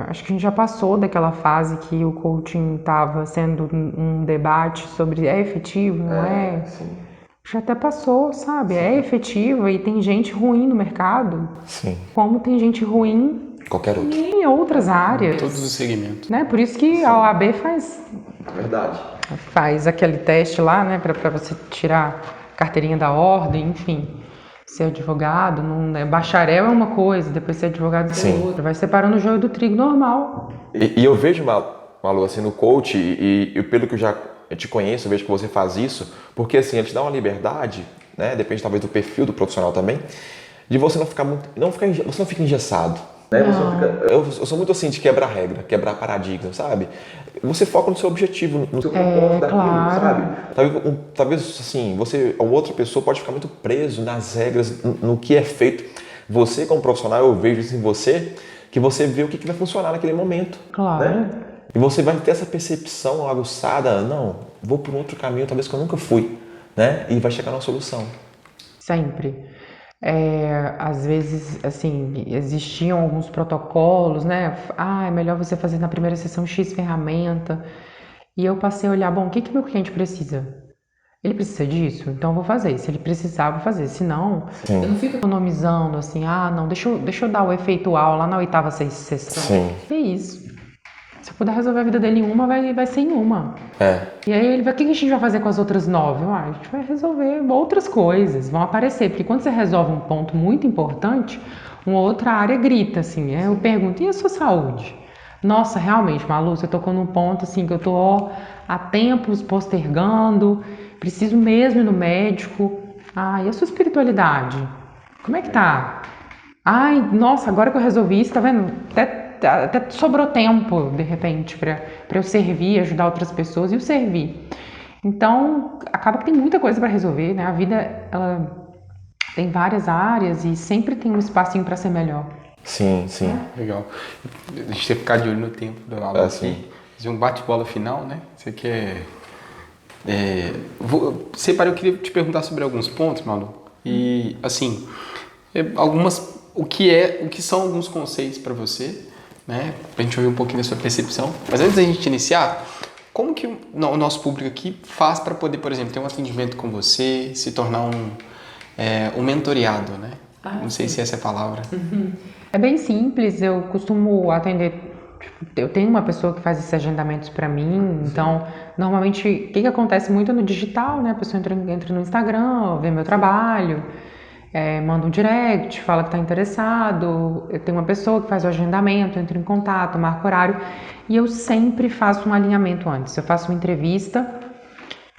Acho que a gente já passou daquela fase que o coaching estava sendo um debate sobre é efetivo, não é? Sim. Já até passou, sabe? É efetivo e tem gente ruim no mercado. Sim. Como tem gente ruim Qualquer outro. em outras áreas. Todos os segmentos. Né? Por isso que a OAB Verdade. faz aquele teste lá, né? Para você tirar a carteirinha da ordem, enfim. Ser advogado, bacharel é uma coisa, depois ser advogado é outra. Vai separando o joio do trigo normal. E eu vejo, Malu, assim, no coach, e pelo que eu te conheço, eu vejo que você faz isso, porque assim, ele te dá uma liberdade, né? Depende talvez do perfil do profissional também, de você não ficar você não fica engessado. Né? Eu sou muito assim de quebrar regra, quebrar paradigma, sabe? Você foca no seu objetivo, no seu propósito daquilo, claro. sabe? Talvez assim, ou outra pessoa pode ficar muito preso nas regras, no que é feito. Você, como profissional, eu vejo isso em você, que você vê o que vai funcionar naquele momento. Claro. Né? E você vai ter essa percepção aguçada, não, vou por um outro caminho, talvez que eu nunca fui, né? E vai chegar numa solução. Sempre. Às vezes, assim, existiam alguns protocolos, né? É melhor você fazer na primeira sessão X ferramenta. E eu passei a olhar, bom, o que meu cliente precisa? Ele precisa disso? Então eu vou fazer. Se ele precisar, eu vou fazer. Se não, eu não fico economizando, assim, não, deixa eu dar o efeitual lá na 8ª sessão. Sim. É isso. Se eu puder resolver a vida dele em uma, vai ser em uma. E aí ele vai, o que a gente vai fazer com as outras 9? A gente vai resolver outras coisas, vão aparecer, porque quando você resolve um ponto muito importante, uma outra área grita, assim, eu pergunto, e a sua saúde? Nossa, realmente, Malu, você tocou num ponto, assim, que eu tô há tempos postergando, preciso mesmo ir no médico. Ah, e a sua espiritualidade? Como é que tá? Ai, nossa, agora que eu resolvi isso, tá vendo? Até sobrou tempo, de repente, para eu servir, ajudar outras pessoas e o servir. Então, acaba que tem muita coisa para resolver, né? A vida, ela tem várias áreas e sempre tem um espacinho para ser melhor. Sim, sim. Legal. Deixa eu ficar de olho no tempo da aula aqui. Fazer um bate-bola final, né? Você quer... Separei, eu queria te perguntar sobre alguns pontos, Malu. E, assim, o que são alguns conceitos para você, né? Pra gente ouvir um pouquinho da sua percepção. Mas antes da gente iniciar, como que o nosso público aqui faz para poder, por exemplo, ter um atendimento com você, se tornar um mentoriado, né? Não sei se essa é a palavra. É bem simples, eu costumo atender. Eu tenho uma pessoa que faz esses agendamentos para mim, então normalmente o que acontece muito no digital, né? A pessoa entra no Instagram, vê meu trabalho, manda um direct, fala que está interessado. Eu tenho uma pessoa que faz o agendamento, entra em contato, marca horário e eu sempre faço um alinhamento antes. Eu faço uma entrevista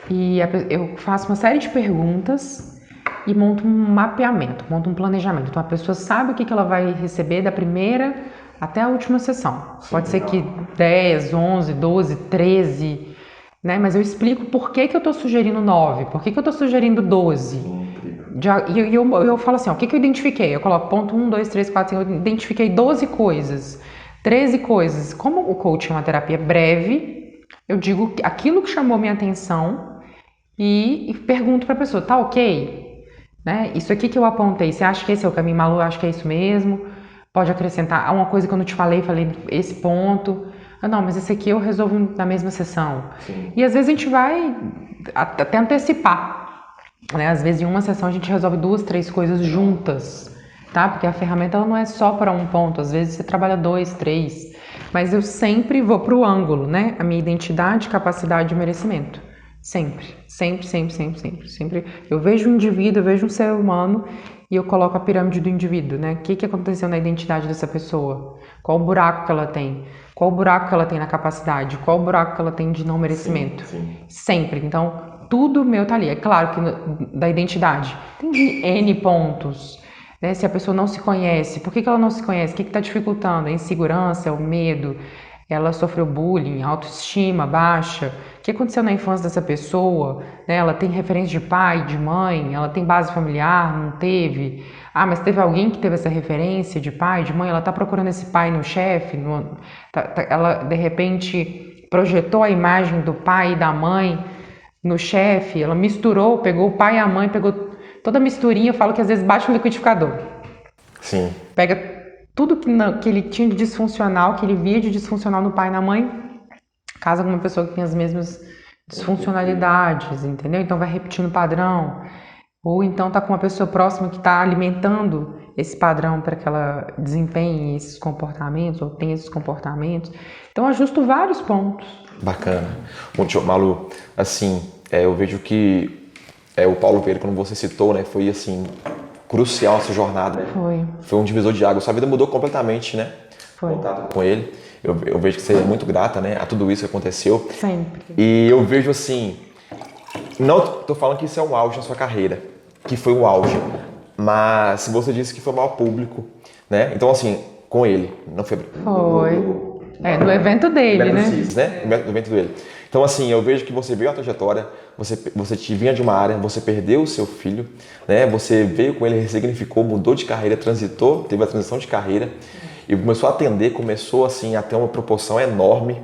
e eu faço uma série de perguntas e monto um mapeamento, monto um planejamento. Então a pessoa sabe o que ela vai receber da primeira até a última sessão. Pode ser que 10, 11, 12, 13, né? Mas eu explico por que eu estou sugerindo 9, por que eu estou sugerindo 12. E eu falo assim, ó, o que eu identifiquei? Eu coloco ponto 1, 2, 3, 4, 5, eu identifiquei 12 coisas, 13 coisas. Como o coaching é uma terapia breve, eu digo aquilo que chamou minha atenção e pergunto para a pessoa, tá ok? Né? Isso aqui que eu apontei, você acha que esse é o caminho, Malu? Eu acho que é isso mesmo? Pode acrescentar uma coisa que eu não te falei esse ponto. Ah, não, mas esse aqui eu resolvo na mesma sessão. Sim. E às vezes a gente vai até antecipar, né? Às vezes em uma sessão a gente resolve 2, 3 coisas juntas, tá? Porque a ferramenta ela não é só para um ponto, às vezes você trabalha 2, 3. Mas eu sempre vou para o ângulo, né? A minha identidade, capacidade e merecimento. Sempre, sempre, sempre, sempre, sempre, sempre. Eu vejo um indivíduo, eu vejo um ser humano e eu coloco a pirâmide do indivíduo, né? O que aconteceu na identidade dessa pessoa? Qual o buraco que ela tem? Qual o buraco que ela tem na capacidade? Qual o buraco que ela tem de não merecimento? Sim. Sempre. Então, tudo meu tá ali. É claro que da identidade tem N pontos. Né? Se a pessoa não se conhece, por que ela não se conhece? O que está dificultando? A insegurança, o medo? Ela sofreu bullying, autoestima baixa? O que aconteceu na infância dessa pessoa? Né? Ela tem referência de pai, de mãe? Ela tem base familiar? Não teve? Ah, mas teve alguém que teve essa referência de pai, de mãe? Ela está procurando esse pai no chefe? Ela, de repente, projetou a imagem do pai e da mãe no chefe? Ela misturou, pegou o pai e a mãe, pegou toda a misturinha. Eu falo que às vezes bate no liquidificador. Sim. Pega tudo que ele tinha de disfuncional, que ele via de disfuncional no pai e na mãe, casa com uma pessoa que tem as mesmas disfuncionalidades, entendeu? Então vai repetindo o padrão. Ou então tá com uma pessoa próxima que está alimentando esse padrão para que ela desempenhe esses comportamentos ou tenha esses comportamentos. Então ajusto vários pontos. Bacana. Bom, Malu, assim, eu vejo que o Paulo Vieira, quando você citou, né, foi assim crucial essa jornada. Foi um divisor de água. Sua vida mudou completamente, né? Foi. Contato com ele. Eu vejo que você é muito grata, né, a tudo isso que aconteceu. Sempre. E eu vejo assim, não tô falando que isso é um auge na sua carreira, que foi um auge, mas você disse que foi mal público, né? Então assim, com ele, não foi. Foi. No evento dele, né? No evento dele. Então assim, eu vejo que você veio a trajetória, você te vinha de uma área, você perdeu o seu filho, né? Você veio com ele, ressignificou, mudou de carreira, transitou, teve a transição de carreira e começou a atender, começou assim a ter uma proporção enorme.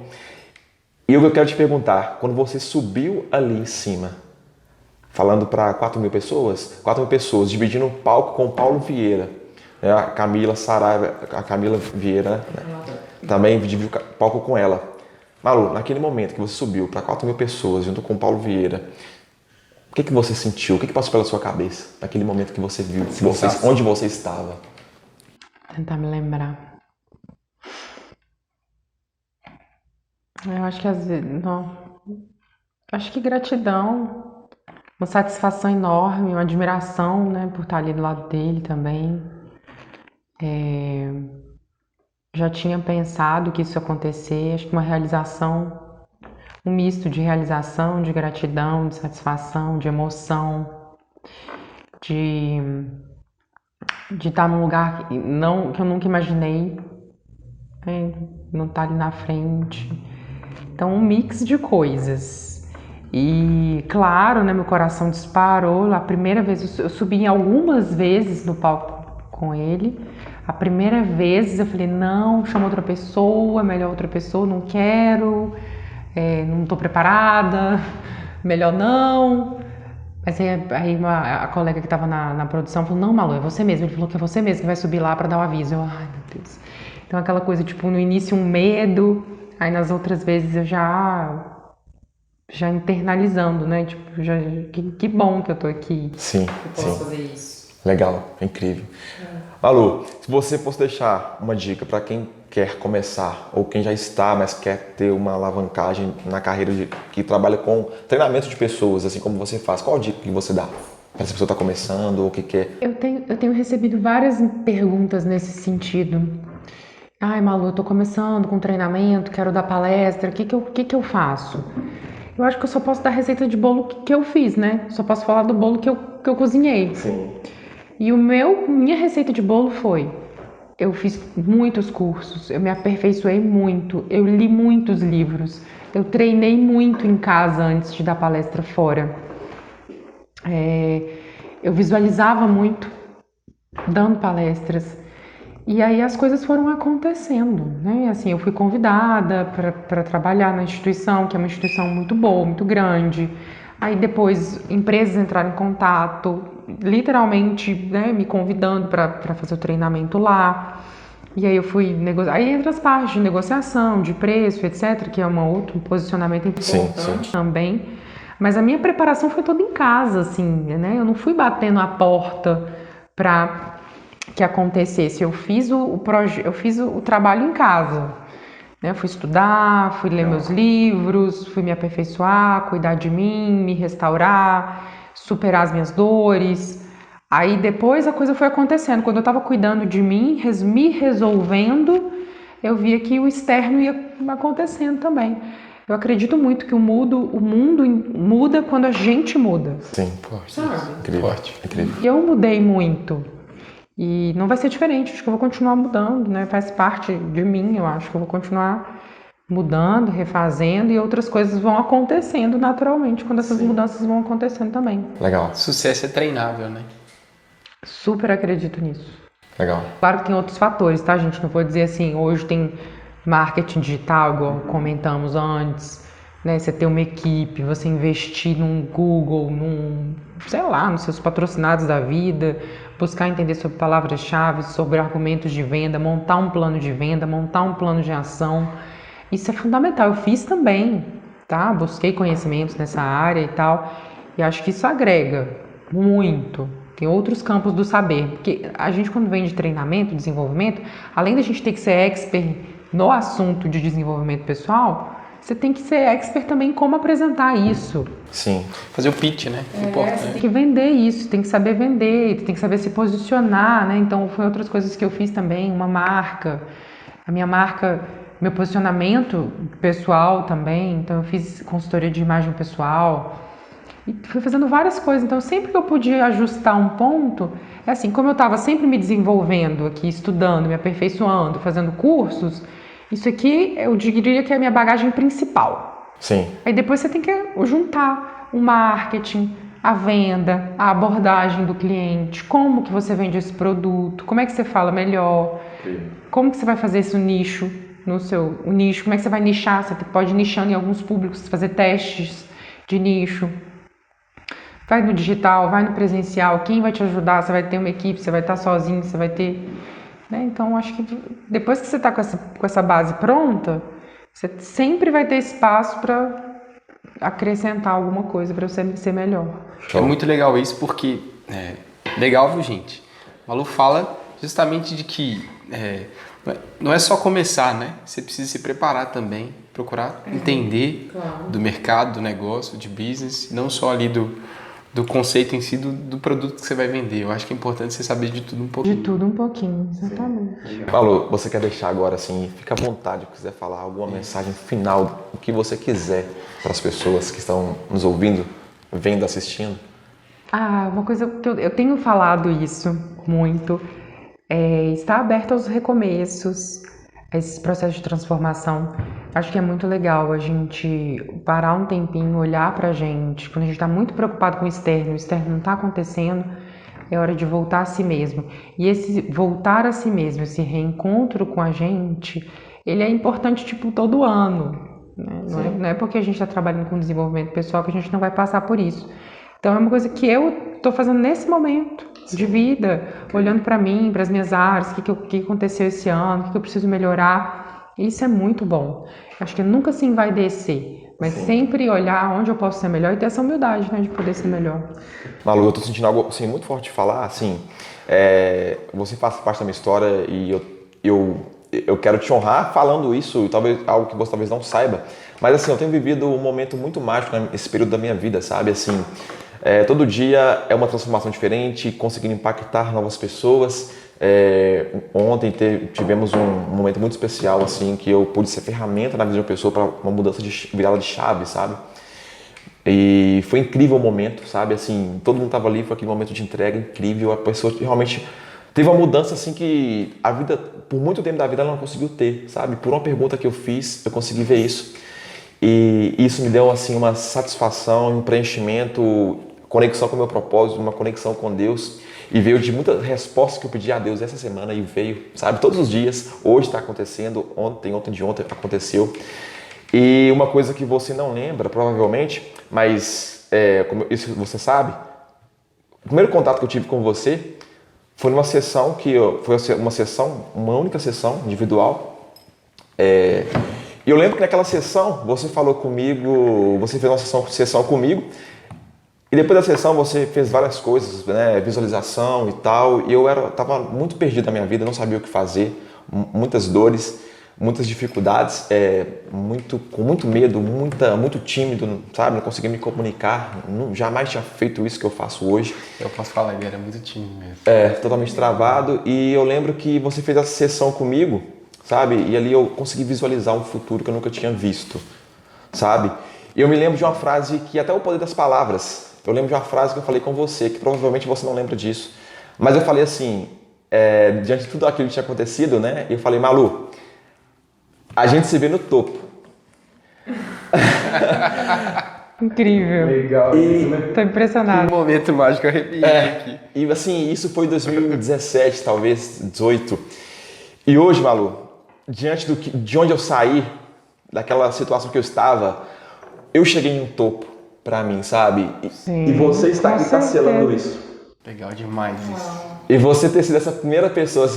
E eu quero te perguntar, quando você subiu ali em cima, falando para 4.000 pessoas, dividindo o palco com o Paulo Vieira, né? A Camila Saraiva, a Camila Vieira, né? Também dividiu o palco com ela. Malu, naquele momento que você subiu para 4.000 pessoas junto com o Paulo Vieira, o que você sentiu? O que passou pela sua cabeça naquele momento que você viu, onde você estava? Tentar me lembrar. Eu acho que às vezes... Não. Acho que gratidão, uma satisfação enorme, uma admiração, né, por estar ali do lado dele também. Já tinha pensado que isso ia acontecer, acho que uma realização, um misto de realização, de gratidão, de satisfação, de emoção, de, de estar num lugar que eu nunca imaginei, né, não estar ali na frente. Então, um mix de coisas. E, claro, né, meu coração disparou. A primeira vez, eu subi algumas vezes no palco com ele. A primeira vez eu falei, não, chama outra pessoa, melhor outra pessoa, não quero, não tô preparada, melhor não. Mas aí a colega que estava na produção falou, não, Malu, é você mesmo. Ele falou que é você mesmo que vai subir lá para dar o aviso. Eu, ai, meu Deus. Então aquela coisa, tipo, no início um medo, aí nas outras vezes eu já internalizando, né? Tipo, que bom que eu tô aqui. Sim, Que eu posso fazer isso. Legal, é incrível. Malu, se você fosse deixar uma dica para quem quer começar ou quem já está, mas quer ter uma alavancagem na carreira que trabalha com treinamento de pessoas, assim como você faz, qual dica que você dá para essa pessoa estar começando ou o que quer? Eu tenho recebido várias perguntas nesse sentido. Ai, Malu, eu tô começando com treinamento, quero dar palestra, o que que eu faço? Eu acho que eu só posso dar receita de bolo que eu fiz, né? Só posso falar do bolo que eu cozinhei. Sim. E minha receita de bolo foi: eu fiz muitos cursos, eu me aperfeiçoei muito, eu li muitos livros, eu treinei muito em casa antes de dar palestra fora. Eu visualizava muito dando palestras. E aí as coisas foram acontecendo, né? Assim, eu fui convidada para trabalhar na instituição, que é uma instituição muito boa, muito grande. Aí depois empresas entraram em contato, literalmente, né, me convidando para fazer o treinamento lá. E aí eu fui negociar. Aí entra as partes de negociação, de preço, etc., que é um outro posicionamento importante também. Mas a minha preparação foi toda em casa, assim, né? Eu não fui batendo a porta para que acontecesse. Eu fiz o trabalho em casa, né? Fui estudar, fui ler meus livros, fui me aperfeiçoar, cuidar de mim, me restaurar, superar as minhas dores. Aí depois a coisa foi acontecendo. Quando eu estava cuidando de mim, me resolvendo, eu via que o externo ia acontecendo também. Eu acredito muito que o mundo muda quando a gente muda. Sim, forte. Incrível. Forte. Incrível. E eu mudei muito. E não vai ser diferente, acho que eu vou continuar mudando, né? Faz parte de mim, eu acho que eu vou continuar mudando, refazendo e outras coisas vão acontecendo naturalmente quando essas mudanças vão acontecendo também. Legal. Sucesso é treinável, né? Super acredito nisso. Legal. Claro que tem outros fatores, tá, gente? Não vou dizer assim, hoje tem marketing digital, igual comentamos antes, né? Você ter uma equipe, você investir num Google, sei lá, nos seus patrocinados da vida, buscar entender sobre palavras-chave, sobre argumentos de venda, montar um plano de venda, montar um plano de ação. Isso é fundamental. Eu fiz também, tá? Busquei conhecimentos nessa área e tal, e acho que isso agrega muito. Tem outros campos do saber, porque a gente quando vem de treinamento, desenvolvimento, além da gente ter que ser expert no assunto de desenvolvimento pessoal, você tem que ser expert também em como apresentar isso. Sim. Fazer o pitch, né? Você tem que vender isso, tem que saber vender, tem que saber se posicionar, né? Então, foi outras coisas que eu fiz também, uma marca, a minha marca, meu posicionamento pessoal também, então eu fiz consultoria de imagem pessoal e fui fazendo várias coisas. Então, sempre que eu podia ajustar um ponto, é assim, como eu estava sempre me desenvolvendo aqui, estudando, me aperfeiçoando, fazendo cursos, isso aqui eu diria que é a minha bagagem principal. Sim. Aí depois você tem que juntar o marketing, a venda, a abordagem do cliente, como que você vende esse produto, como é que você fala melhor, como que você vai fazer esse nicho o nicho, como é que você vai nichar, você pode ir nichando em alguns públicos, fazer testes de nicho. Vai no digital, vai no presencial, quem vai te ajudar? Você vai ter uma equipe, você vai estar sozinho, você vai ter... Né? Então, acho que depois que você está com essa base pronta, você sempre vai ter espaço para acrescentar alguma coisa para você ser melhor. É muito legal isso porque... legal, viu, gente? O Malu fala justamente de que não é só começar, né? Você precisa se preparar também, procurar entender do mercado, do negócio, de business, não só ali do conceito em si, do produto que você vai vender. Eu acho que é importante você saber de tudo um pouquinho. De tudo um pouquinho, exatamente. Malu, você quer deixar agora assim, fica à vontade, se quiser falar alguma mensagem final, o que você quiser para as pessoas que estão nos ouvindo, vendo, assistindo? Uma coisa que eu tenho falado isso muito, estar aberto aos recomeços, a esses processos de transformação. Acho que é muito legal a gente parar um tempinho, olhar pra gente. Quando a gente está muito preocupado com o externo não está acontecendo, é hora de voltar a si mesmo. E esse voltar a si mesmo, esse reencontro com a gente, ele é importante tipo todo ano, né? Não é porque a gente está trabalhando com desenvolvimento pessoal que a gente não vai passar por isso. Então é uma coisa que eu estou fazendo nesse momento de vida, olhando para mim, para as minhas áreas, o que aconteceu esse ano, o que eu preciso melhorar. Isso é muito bom. Acho que nunca se envaidecer, mas sempre olhar onde eu posso ser melhor e ter essa humildade, né, de poder ser melhor. Malu, eu estou sentindo algo assim, muito forte de falar. Assim, você faz parte da minha história e eu quero te honrar falando isso, talvez algo que você talvez não saiba. Mas assim, eu tenho vivido um momento muito mágico nesse período da minha vida, sabe? Assim, todo dia é uma transformação diferente, conseguindo impactar novas pessoas. Ontem tivemos um momento muito especial, assim, que eu pude ser ferramenta na vida de uma pessoa para uma mudança de virada de chave, sabe? E foi incrível o momento, sabe? Assim, todo mundo estava ali, foi aquele momento de entrega incrível. A pessoa realmente teve uma mudança assim que a vida, por muito tempo da vida, ela não conseguiu ter, sabe? Por uma pergunta que eu fiz, eu consegui ver isso. E isso me deu assim uma satisfação, um preenchimento, conexão com o meu propósito, uma conexão com Deus. E veio de muitas respostas que eu pedi a Deus essa semana e veio, sabe? Todos os dias, hoje está acontecendo, ontem de ontem aconteceu. E uma coisa que você não lembra, provavelmente, mas como isso você sabe, o primeiro contato que eu tive com você foi numa sessão uma única sessão individual. E eu lembro que naquela sessão você falou comigo, você fez uma sessão comigo. E depois da sessão você fez várias coisas, né, visualização e tal, e eu estava muito perdido na minha vida, não sabia o que fazer, muitas dores, muitas dificuldades, com muito medo, muito tímido, sabe, não conseguia me comunicar, jamais tinha feito isso que eu faço hoje. Eu posso falar, ele era muito tímido mesmo. Totalmente travado, e eu lembro que você fez essa sessão comigo, sabe, e ali eu consegui visualizar um futuro que eu nunca tinha visto, sabe. E eu me lembro de uma frase que até o poder das palavras. Eu lembro de uma frase que eu falei com você, que provavelmente você não lembra disso. Mas eu falei assim, diante de tudo aquilo que tinha acontecido, né? Eu falei, Malu, a gente se vê no topo. Incrível. Legal. Tô impressionado. Que momento mágico, eu arrepiei aqui. E assim, isso foi em 2017, talvez, 18. E hoje, Malu, diante de onde eu saí, daquela situação que eu estava, eu cheguei em um topo. Pra mim, sabe? Sim, e você está aqui selando isso. Legal demais isso. E você ter sido essa primeira pessoa,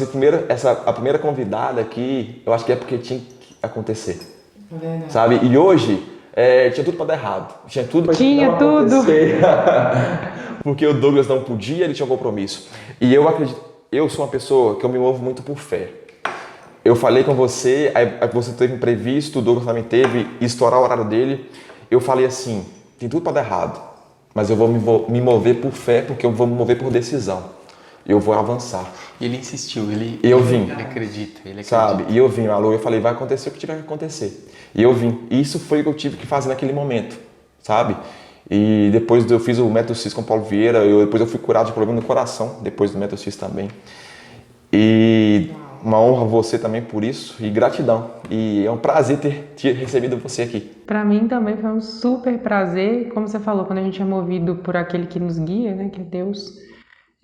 a primeira convidada aqui, eu acho que é porque tinha que acontecer. Verdade. Sabe? E hoje, tinha tudo pra dar errado. Tinha tudo pra não acontecer. Porque o Douglas não podia, ele tinha um compromisso. E eu acredito, eu sou uma pessoa que eu me movo muito por fé. Eu falei com você, aí você teve um imprevisto, o Douglas também teve, estourar o horário dele. Eu falei assim, tem tudo para dar errado, mas eu vou me mover por fé, porque eu vou me mover por decisão. Eu vou avançar. E ele insistiu, ele acredita. Sabe? E eu vim, Malu, eu falei, vai acontecer o que tiver que acontecer. E eu vim. E isso foi o que eu tive que fazer naquele momento, sabe? E depois eu fiz o método CIS com o Paulo Vieira, depois eu fui curado de problema no coração, depois do método CIS também. E uma honra a você também por isso e gratidão. E é um prazer ter recebido você aqui. Para mim também foi um super prazer. Como você falou, quando a gente é movido por aquele que nos guia, né, que é Deus,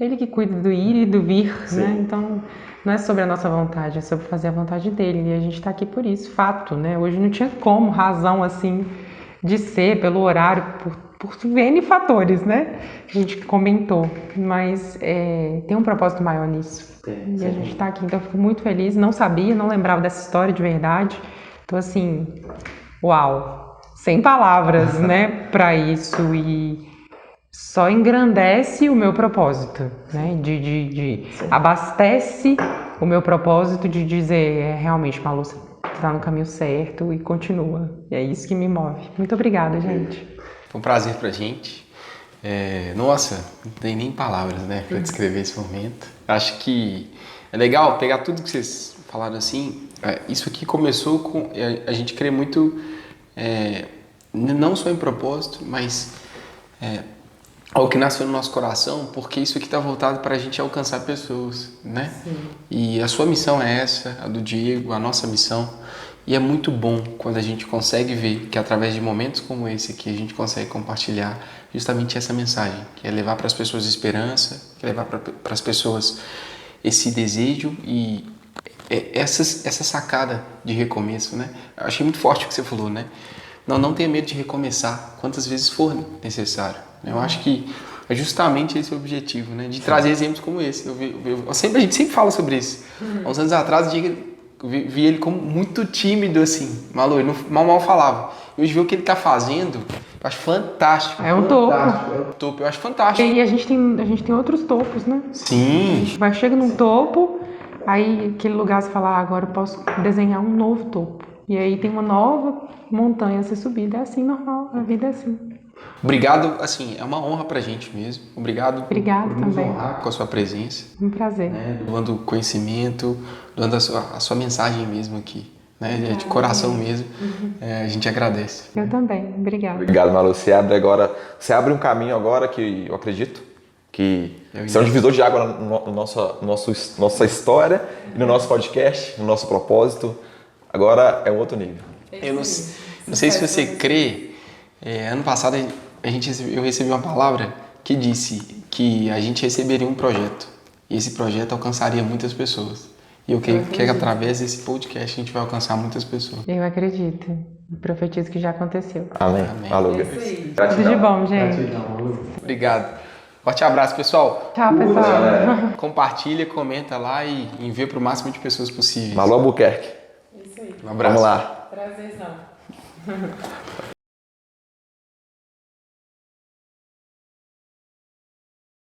Ele que cuida do ir e do vir, né? Então não é sobre a nossa vontade, é sobre fazer a vontade dele. E a gente está aqui por isso, fato, né? Hoje não tinha como, razão assim de ser, pelo horário, por N fatores, né? Que a gente comentou. Mas tem um propósito maior nisso. E a gente está aqui, então eu fico muito feliz. Não sabia, não lembrava dessa história de verdade. Então, assim, uau! Sem palavras, né, para isso. E só engrandece o meu propósito, né? Abastece o meu propósito de dizer realmente, Malu, você está no caminho certo e continua. E é isso que me move. Muito obrigada, gente. Foi um prazer pra gente. Nossa, não tem nem palavras, né, para descrever esse momento. Acho que é legal pegar tudo que vocês falaram assim. Isso aqui começou com a gente crê muito, não só em propósito, mas ao que nasceu no nosso coração, porque isso aqui está voltado para a gente alcançar pessoas, né? Sim. E a sua missão é essa, a do Diego, a nossa missão. E é muito bom quando a gente consegue ver que através de momentos como esse aqui a gente consegue compartilhar justamente essa mensagem, que é levar para as pessoas esperança, que é levar para as pessoas esse desejo e essa sacada de recomeço, né? Eu achei muito forte o que você falou, né? Não tenha medo de recomeçar quantas vezes for necessário. Eu acho que é justamente esse o objetivo, né? De trazer exemplos como esse. A gente sempre fala sobre isso. Há uns anos atrás, eu vi ele como muito tímido, assim. Malu, ele mal falava. E hoje ver o que ele está fazendo, eu acho fantástico. É um topo. É um topo, eu acho fantástico. E a gente tem outros topos, né? Sim. A gente chega num topo, aí aquele lugar você fala, agora eu posso desenhar um novo topo. E aí tem uma nova montanha a ser subida. É assim, normal. A vida é assim. Obrigado, assim, é uma honra pra gente mesmo. Obrigado por nos também. honrar com a sua presença. Um prazer. Né? Doando conhecimento, doando a sua mensagem mesmo aqui. Né? De coração mesmo. A gente agradece. Eu também. Obrigada. Obrigado, Malu. Você abre um caminho agora que eu acredito que você é um divisor de água na nossa história, e no nosso podcast, no nosso propósito. Agora é um outro nível. Eu não sei se você crê, ano passado eu recebi uma palavra que disse que a gente receberia um projeto e esse projeto alcançaria muitas pessoas. E eu creio que através desse podcast a gente vai alcançar muitas pessoas. Eu acredito. Eu profetizo que já aconteceu. Amém. Malu. Tudo de bom, gente. Obrigado. Forte abraço, pessoal. Tchau, pessoal. Compartilha, comenta lá e envia para o máximo de pessoas possíveis. Malu Albuquerque. Isso aí. Um abraço. Vamos lá. Prazerzão.